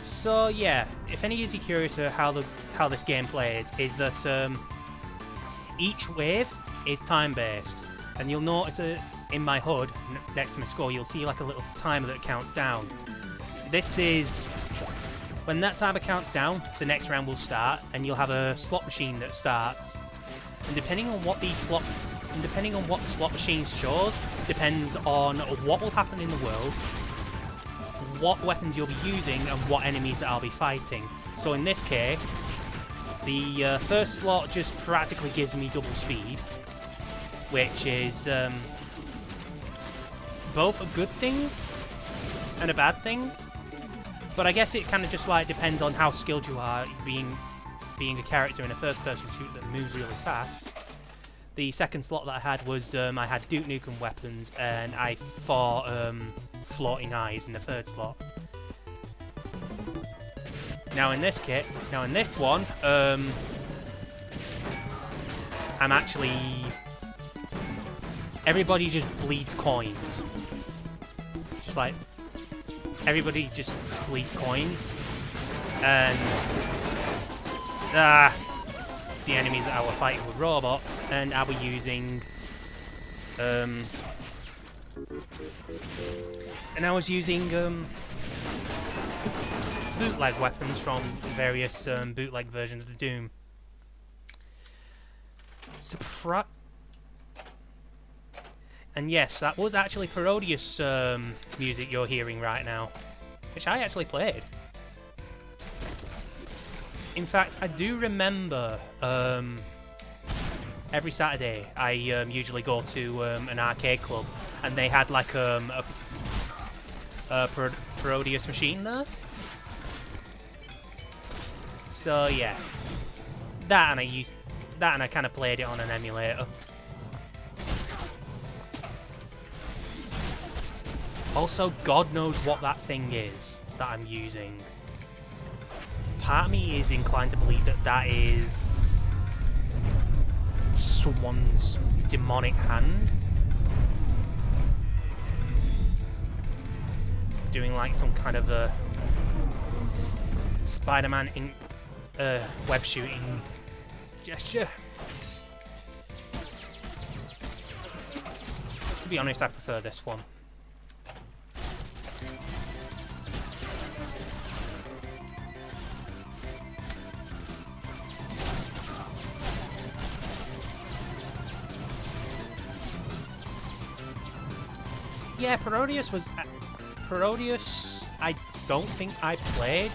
So yeah, if any of you are curious how this game plays, is that each wave is time-based, and you'll notice in my HUD next to my score, you'll see like a little timer that counts down. This is when that timer counts down, the next round will start, and you'll have a slot machine that starts. And depending on what the slot machine shows, depends on what will happen in the world, what weapons you'll be using, and what enemies that I'll be fighting. So in this case, the first slot just practically gives me double speed, which is both a good thing and a bad thing. But I guess it kind of just like depends on how skilled you are being a character in a first-person shoot that moves really fast. The second slot that I had was I had Duke Nukem weapons, and I fought floating eyes in the third slot. Now in this one, I'm actually... Everybody just bleeds coins. just like everybody just collects coins, and the enemies that I were fighting were robots, and I were using bootleg weapons from various bootleg versions of Doom. And yes, that was actually Parodius music you're hearing right now, which I actually played. In fact, I do remember every Saturday I usually go to an arcade club, and they had like a Parodius machine there. So yeah, that and I kind of played it on an emulator. Also, God knows what that thing is that I'm using. Part of me is inclined to believe that that is someone's demonic hand doing like some kind of a Spider-Man in web shooting gesture. To be honest, I prefer this one. Yeah, Parodius, I don't think I played.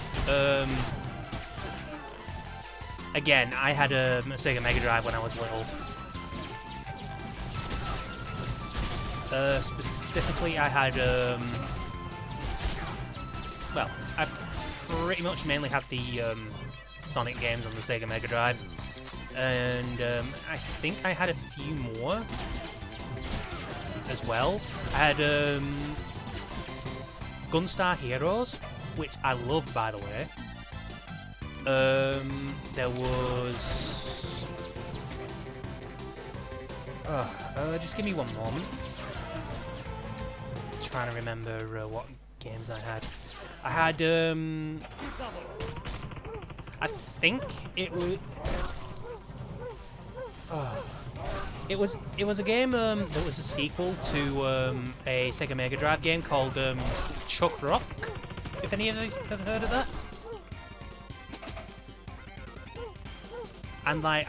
Again, I had a Sega Mega Drive when I was little. Specifically, I had, well, I pretty much mainly had the Sonic games on the Sega Mega Drive. And I think I had a few more as well. I had Gunstar Heroes, which I loved, by the way. There was... just give me one moment. Trying to remember what games I had. I had, I think it was... It was a game that was a sequel to a Sega Mega Drive game called Chuck Rock. If any of you have heard of that. And like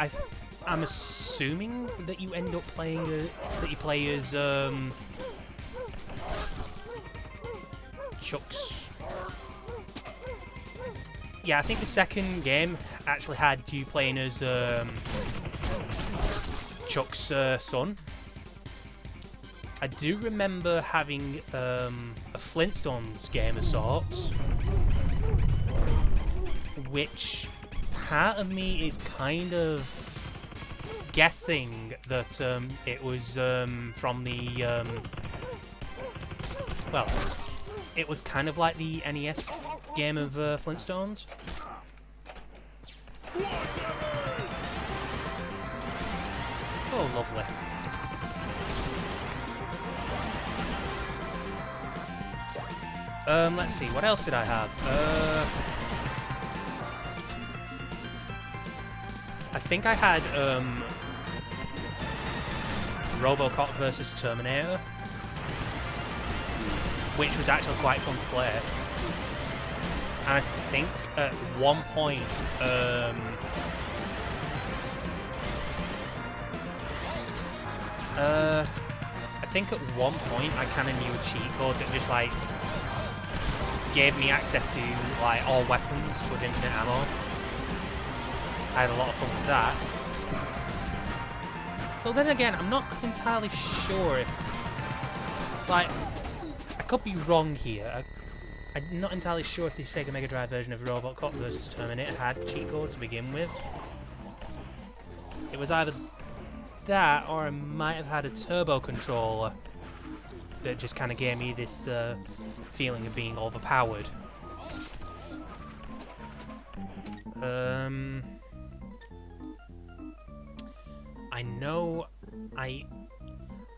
I'm assuming that you end up playing that you play as Chuck's. Yeah, I think the second game actually had you playing as Chuck's son. I do remember having a Flintstones game of sorts, which part of me is kind of guessing that it was from the well, it was kind of like the NES game of Flintstones. Oh, lovely. Let's see, what else did I have? I think I had RoboCop versus Terminator, which was actually quite fun to play. And I think at one point I kind of knew a cheat code that just like gave me access to like all weapons with infinite ammo. I had a lot of fun with that. But then again, I'm not entirely sure if, like, I could be wrong here. I'm not entirely sure if the Sega Mega Drive version of RoboCop vs. Terminator had cheat codes to begin with. It was either that, or I might have had a turbo controller that just kind of gave me this feeling of being overpowered. I know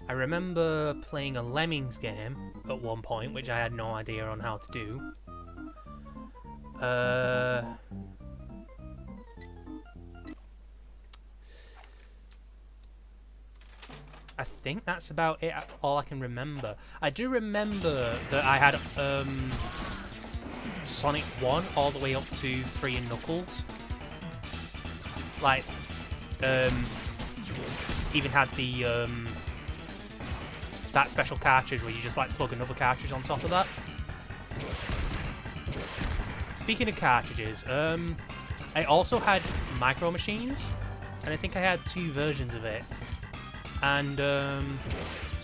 I remember playing a Lemmings game at one point, which I had no idea on how to do. I think that's about it, all I can remember. I do remember that I had Sonic 1 all the way up to 3 and Knuckles. Like, even had the that special cartridge where you just like plug another cartridge on top of that. Speaking of cartridges, I also had Micro Machines, and I think I had 2 versions of it. And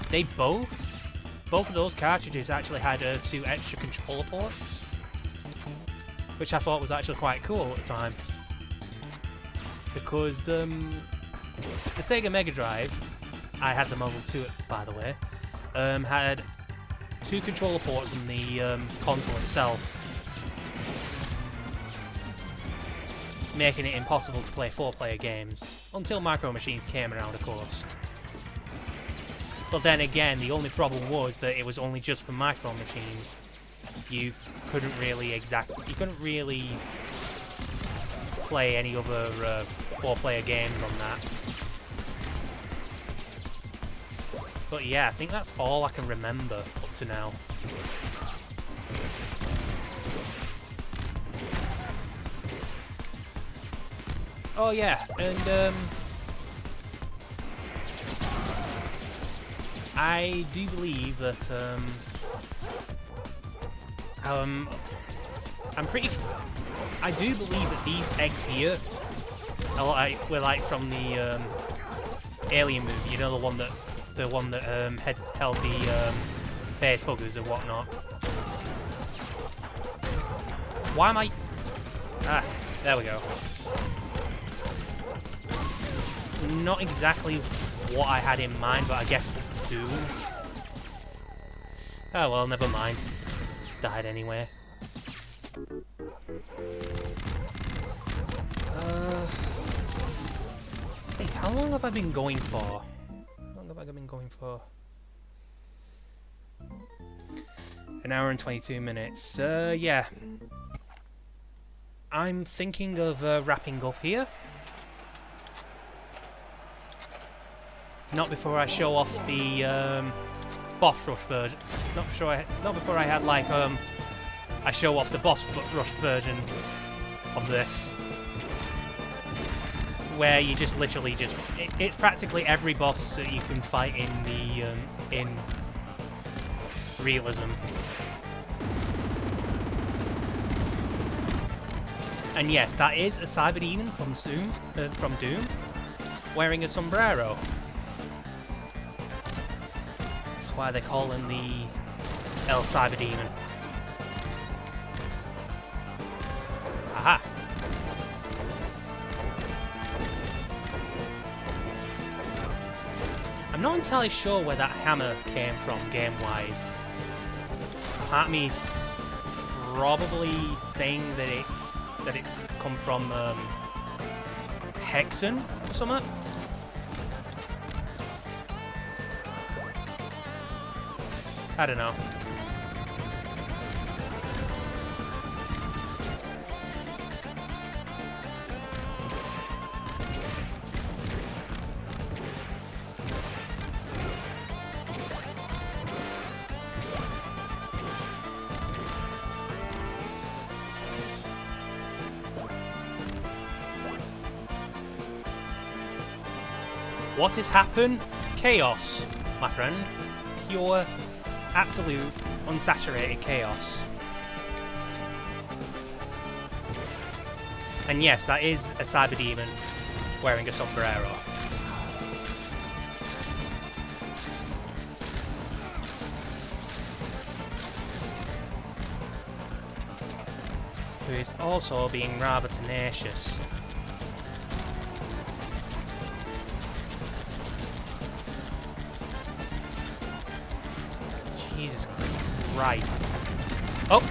they both of those cartridges actually had 2 extra controller ports, which I thought was actually quite cool at the time. Because the Sega Mega Drive, I had the Model 2 by the way, had 2 controller ports in the console itself, making it impossible to play 4-player games, until Micro Machines came around, of course. But then again, the only problem was that it was only just for Micro Machines. You couldn't really play any other 4-player games on that. But yeah, I think that's all I can remember up to now. Oh yeah, and I do believe that I do believe that these eggs here were like from the Alien movie. You know, the one that had held the face huggers and whatnot. Why am I? Ah, there we go. Not exactly what I had in mind, but I guess do. Oh well, never mind. Died anyway. Let's see, how long have I been going for? How long have I been going for? An hour and 22 minutes. Yeah. I'm thinking of wrapping up here. Not before I show off the boss rush version. Not before I had like I show off the boss rush version of this, where you just literally just it's practically every boss that you can fight in the in Reelism. And yes, that is a Cyberdemon from Doom, wearing a sombrero. That's why they call him the El Cyberdemon. Aha! I'm not entirely sure where that hammer came from game-wise. Part of me's probably saying that it's come from Hexen or something. I don't know. What has happened? Chaos, my friend. Pure, absolute, unsaturated chaos. And yes, that is a Cyberdemon wearing a sombrero. Who is also being rather tenacious. Jesus Christ. Oh!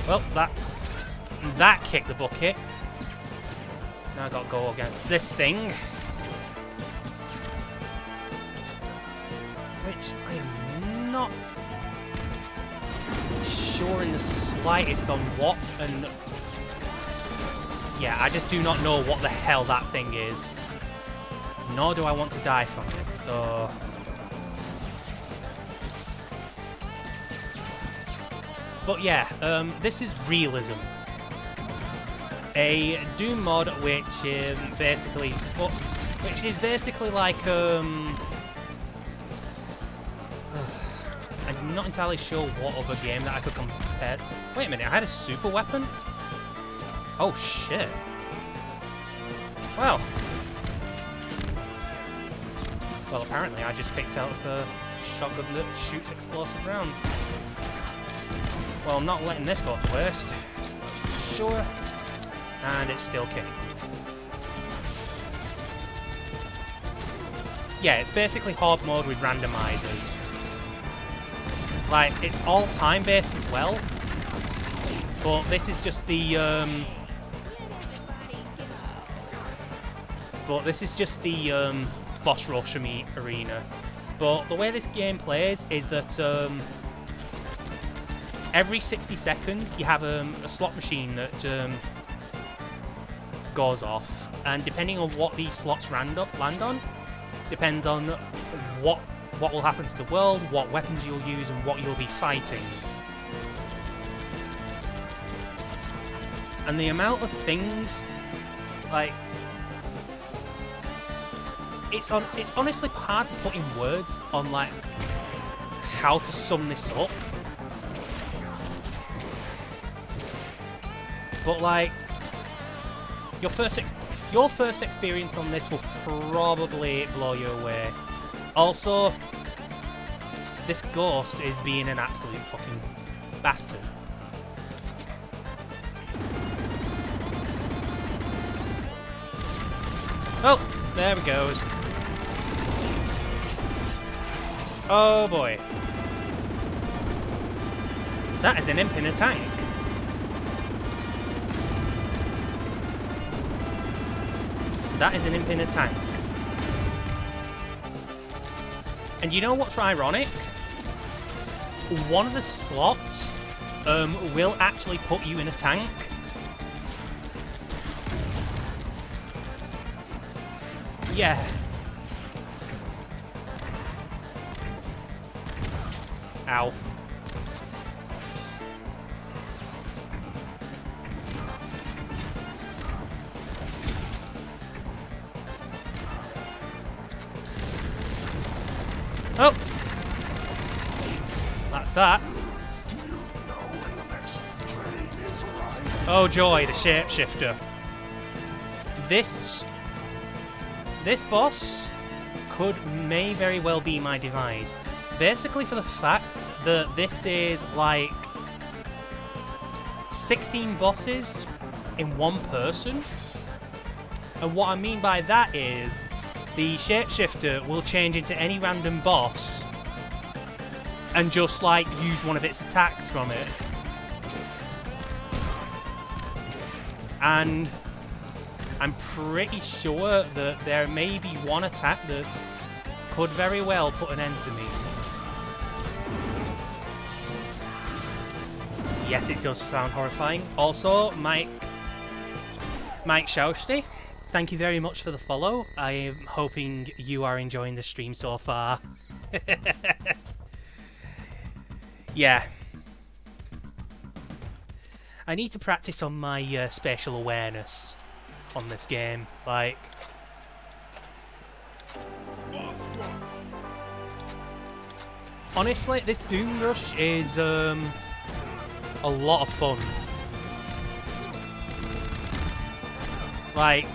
Well, that kicked the bucket. Now I gotta go against this thing. which I am not sure in the slightest on what, and yeah, I just do not know what the hell that thing is. Nor do I want to die from it, so... But yeah, this is Reelism. A Doom mod which is basically like, I'm not entirely sure what other game that I could compare... Wait a minute, I had a super weapon? Oh shit. Well, apparently I just picked out the shotgun that shoots explosive rounds. Well, I'm not letting this go to waste. Sure. And it's still kicking. Yeah, it's basically horde mode with randomizers. Like, it's all time-based as well. But this is just the, boss rush arena. But the way this game plays is that every 60 seconds you have a slot machine that goes off, and depending on what these slots land on, depends on what will happen to the world, what weapons you'll use, and what you'll be fighting. And the amount of things, like, it's honestly hard to put in words on, like, how to sum this up. But, like, your first experience on this will probably blow you away. Also, this ghost is being an absolute fucking bastard. Oh, there it goes. Oh boy. That is an imp in a tank. That is an imp in a tank. And you know what's ironic? One of the slots will actually put you in a tank. Yeah. Ow. Oh! That's that. Oh joy, the shapeshifter. This boss may very well be my demise. Basically for the fact that this is like 16 bosses in one person. And what I mean by that is the shapeshifter will change into any random boss and just like use one of its attacks from it. And I'm pretty sure that there may be one attack that could very well put an end to me. Yes, it does sound horrifying. Also, Mike Shausty, thank you very much for the follow. I am hoping you are enjoying the stream so far. Yeah. I need to practice on my spatial awareness on this game. Like... honestly, this Doom Rush is a lot of fun. Like...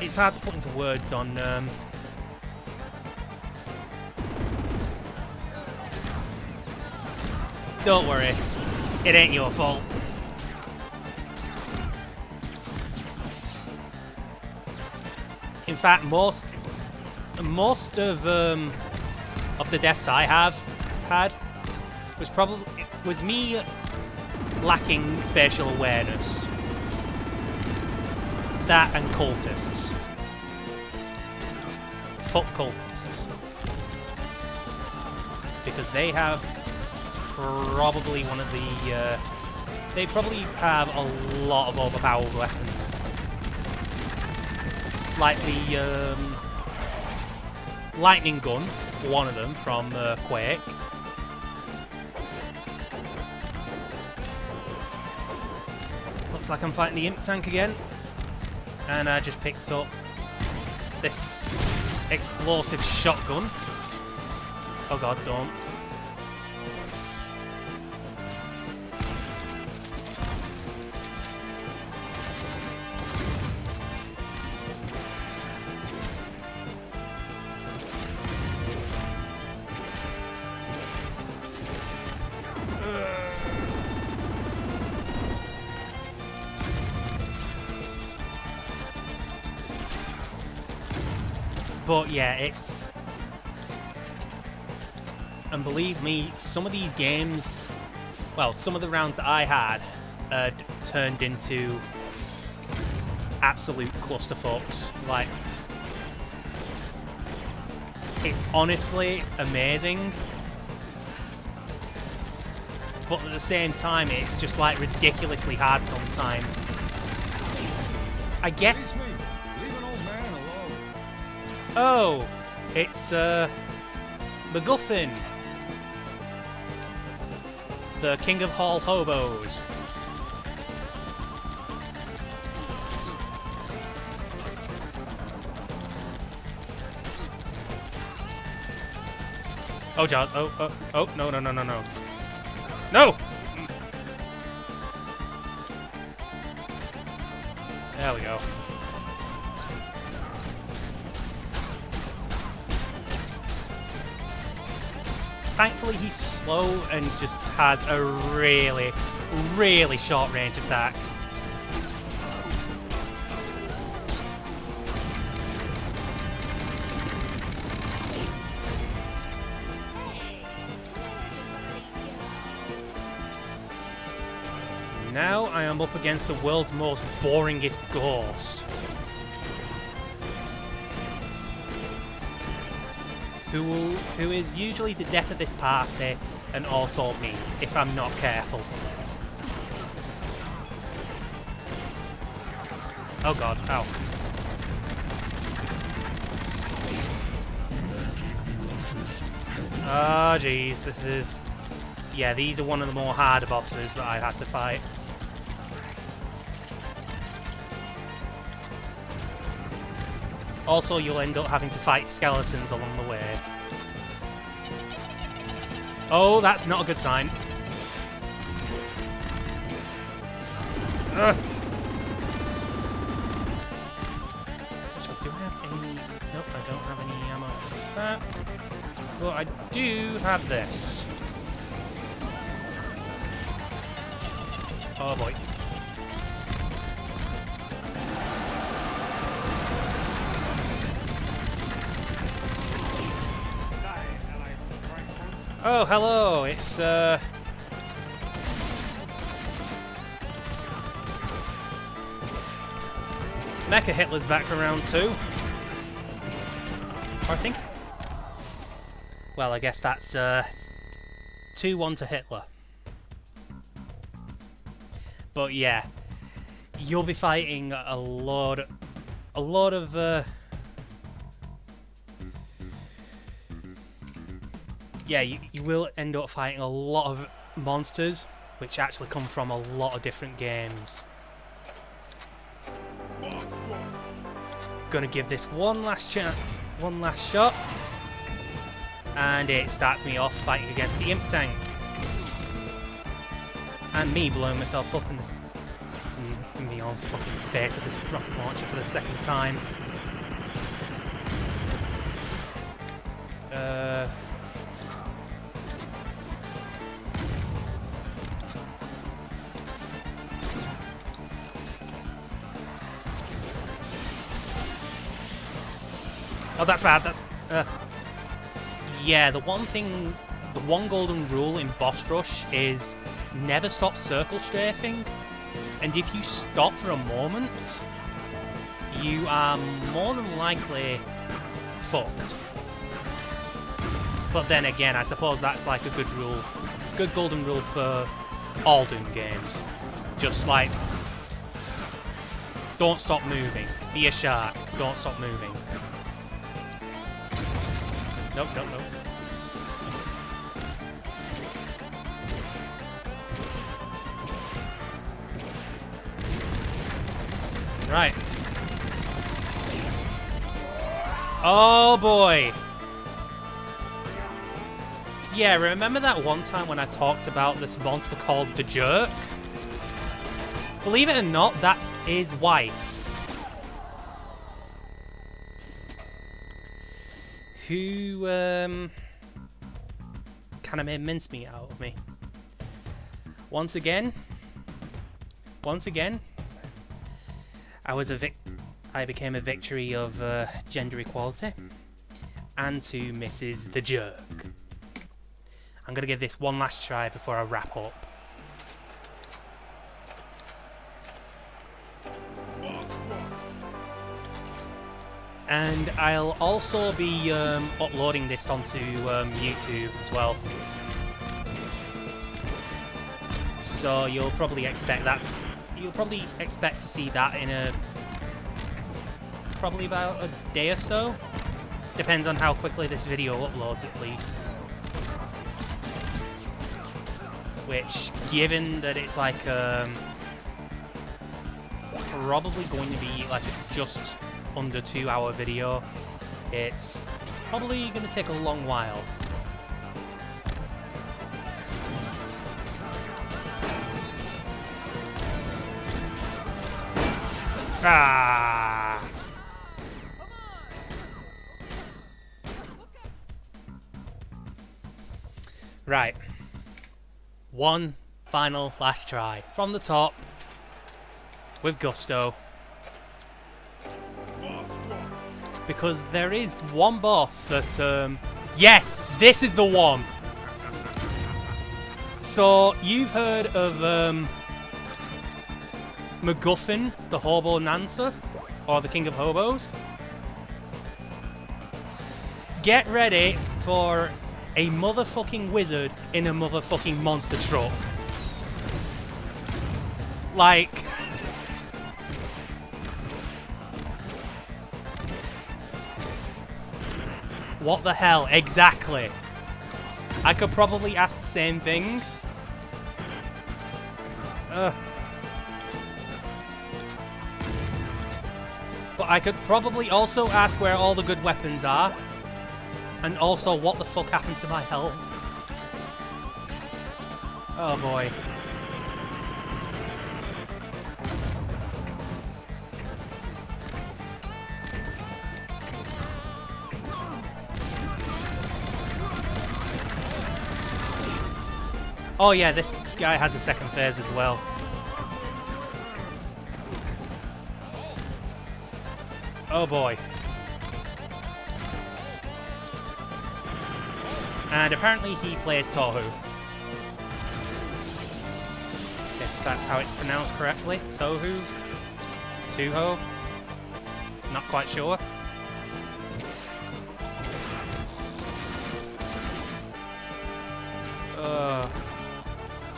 it's hard to put into words on... Don't worry, it ain't your fault. In fact, most of the deaths I have had was me lacking spatial awareness. That and cultists. fuck cultists. Because they have probably one of the... they probably have a lot of overpowered weapons. Like the lightning gun, one of them, from Quake. Looks like I'm fighting the imp tank again. And I just picked up this explosive shotgun. Oh god, don't. But yeah, it's... And believe me, some of these games... Well, some of the rounds that I had turned into absolute clusterfucks. Like, it's honestly amazing. But at the same time, it's just like ridiculously hard sometimes. I guess... Oh, it's MacGuffin, the King of Hall Hobos. Oh, John. Oh, no. No! There we go. Thankfully, he's slow and just has a really, really short range attack. Now I am up against the world's most boringest ghost. Who is usually the death of this party, and also me, if I'm not careful. Oh god, ow. Oh jeez, this is... Yeah, these are one of the more harder bosses that I've had to fight. Also, you'll end up having to fight skeletons along the way. Oh, that's not a good sign. Ugh. Actually, do I have any... Nope, I don't have any ammo for that. But I do have this. Oh boy. Oh, hello, it's, Mecha Hitler's back for round 2. Or I think... Well, I guess that's, 2-1 to Hitler. But yeah, you'll be fighting a lot of, yeah, you will end up fighting a lot of monsters, which actually come from a lot of different games. Gonna give this one last shot, and it starts me off fighting against the imp tank, and me blowing myself up in this, in my own fucking face with this rocket launcher for the second time. Oh, that's bad. That's... Yeah, the one golden rule in Boss Rush is never stop circle strafing. And if you stop for a moment, you are more than likely fucked. But then again, I suppose that's like a good rule, good golden rule for all Doom games. Just like, don't stop moving. Be a shark. Don't stop moving. Nope, nope, nope. Right. Oh boy. Yeah, remember that one time when I talked about this monster called the Jerk? Believe it or not, that's his wife. Who, kind of made mincemeat out of me. Once again, I became a victory of gender equality, and to Mrs. the Jerk. I'm gonna give this one last try before I wrap up. And I'll also be uploading this onto YouTube as well. So you'll probably expect to see that in probably about a day or so. Depends on how quickly this video uploads, at least. Which, given that it's like probably going to be like a just under 2-hour video, it's probably going to take a long while. Ah! Right. One final last try. From the top. With gusto. Because there is one boss that, yes! This is the one! So, you've heard of, MacGuffin, the Hobo Nancer? Or the King of Hobos? Get ready for a motherfucking wizard in a motherfucking monster truck. Like... what the hell? Exactly. I could probably ask the same thing. But I could probably also ask where all the good weapons are. And also, what the fuck happened to my health? Oh boy. Oh yeah, this guy has a second phase as well. Oh boy. And apparently he plays Tohu. If that's how it's pronounced correctly. Tohu? Tuho? Not quite sure.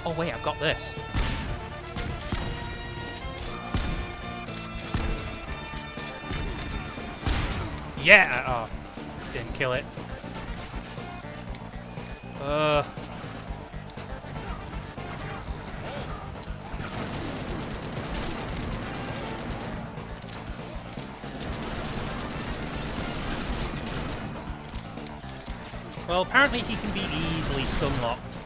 Oh wait, I've got this. Yeah! Oh, didn't kill it. Well, apparently he can be easily stun-locked.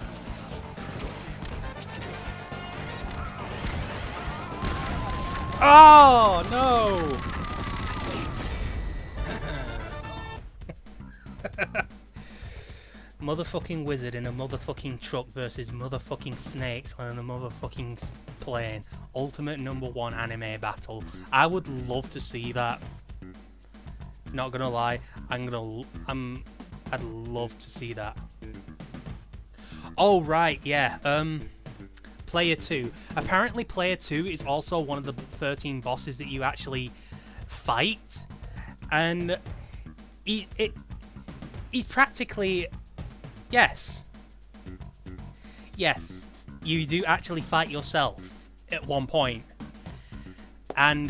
Oh, no! Motherfucking wizard in a motherfucking truck versus motherfucking snakes on a motherfucking plane. Ultimate #1 anime battle. I would love to see that. Not gonna lie, I'd love to see that. Oh right, yeah. Player 2. Apparently Player 2 is also one of the 13 bosses that you actually fight. And he's practically, yes, you do actually fight yourself at one point, and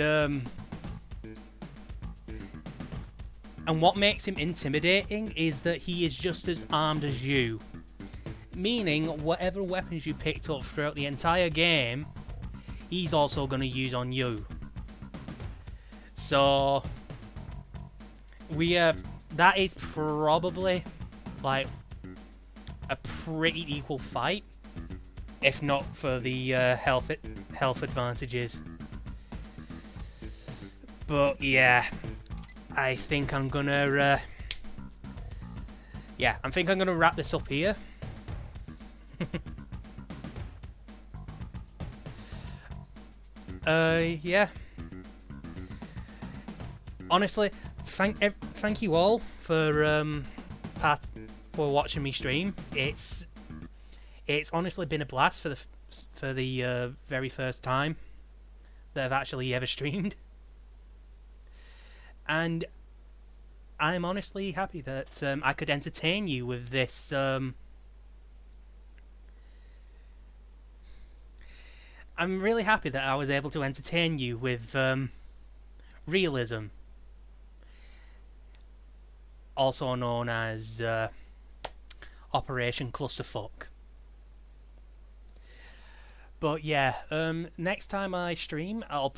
what makes him intimidating is that he is just as armed as you, meaning whatever weapons you picked up throughout the entire game, he's also going to use on you. So that is probably like a pretty equal fight, if not for the health advantages. But yeah, I think I'm gonna wrap this up here. Yeah. Honestly, thank you all for watching me stream. It's honestly been a blast for the very first time that I've actually ever streamed, and I'm honestly happy that I could entertain you with this. I'm really happy that I was able to entertain you with Reelism, also known as Operation Clusterfuck. But yeah, next time I stream, I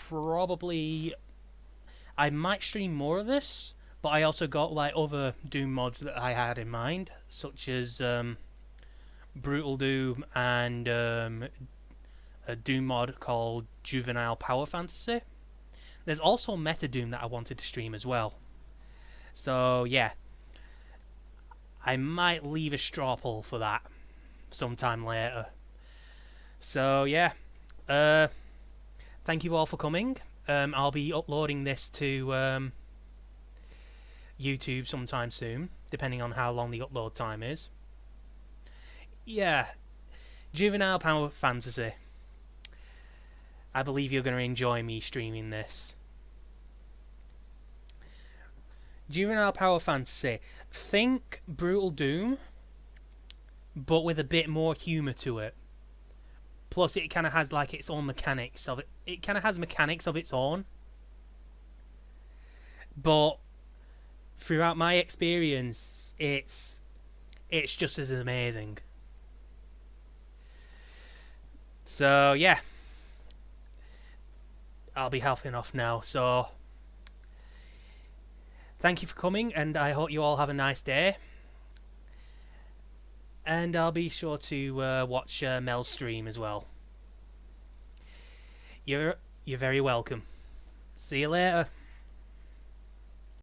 might stream more of this, but I also got like other Doom mods that I had in mind, such as Brutal Doom and a Doom mod called Juvenile Power Fantasy. There's also Meta Doom that I wanted to stream as well. So yeah, I might leave a straw poll for that sometime later. So yeah, thank you all for coming. I'll be uploading this to YouTube sometime soon, depending on how long the upload time is. Yeah, Juvenile Power Fantasy. I believe you're going to enjoy me streaming this. Juvenile Power Fantasy. Think Brutal Doom, but with a bit more humour to it. Plus, it kind of has like its own mechanics of it. It kind of has mechanics of its own. But throughout my experience, it's just as amazing. So yeah, I'll be helping off now. So thank you for coming, and I hope you all have a nice day. And I'll be sure to watch Mel's stream as well. You're very welcome. See you later.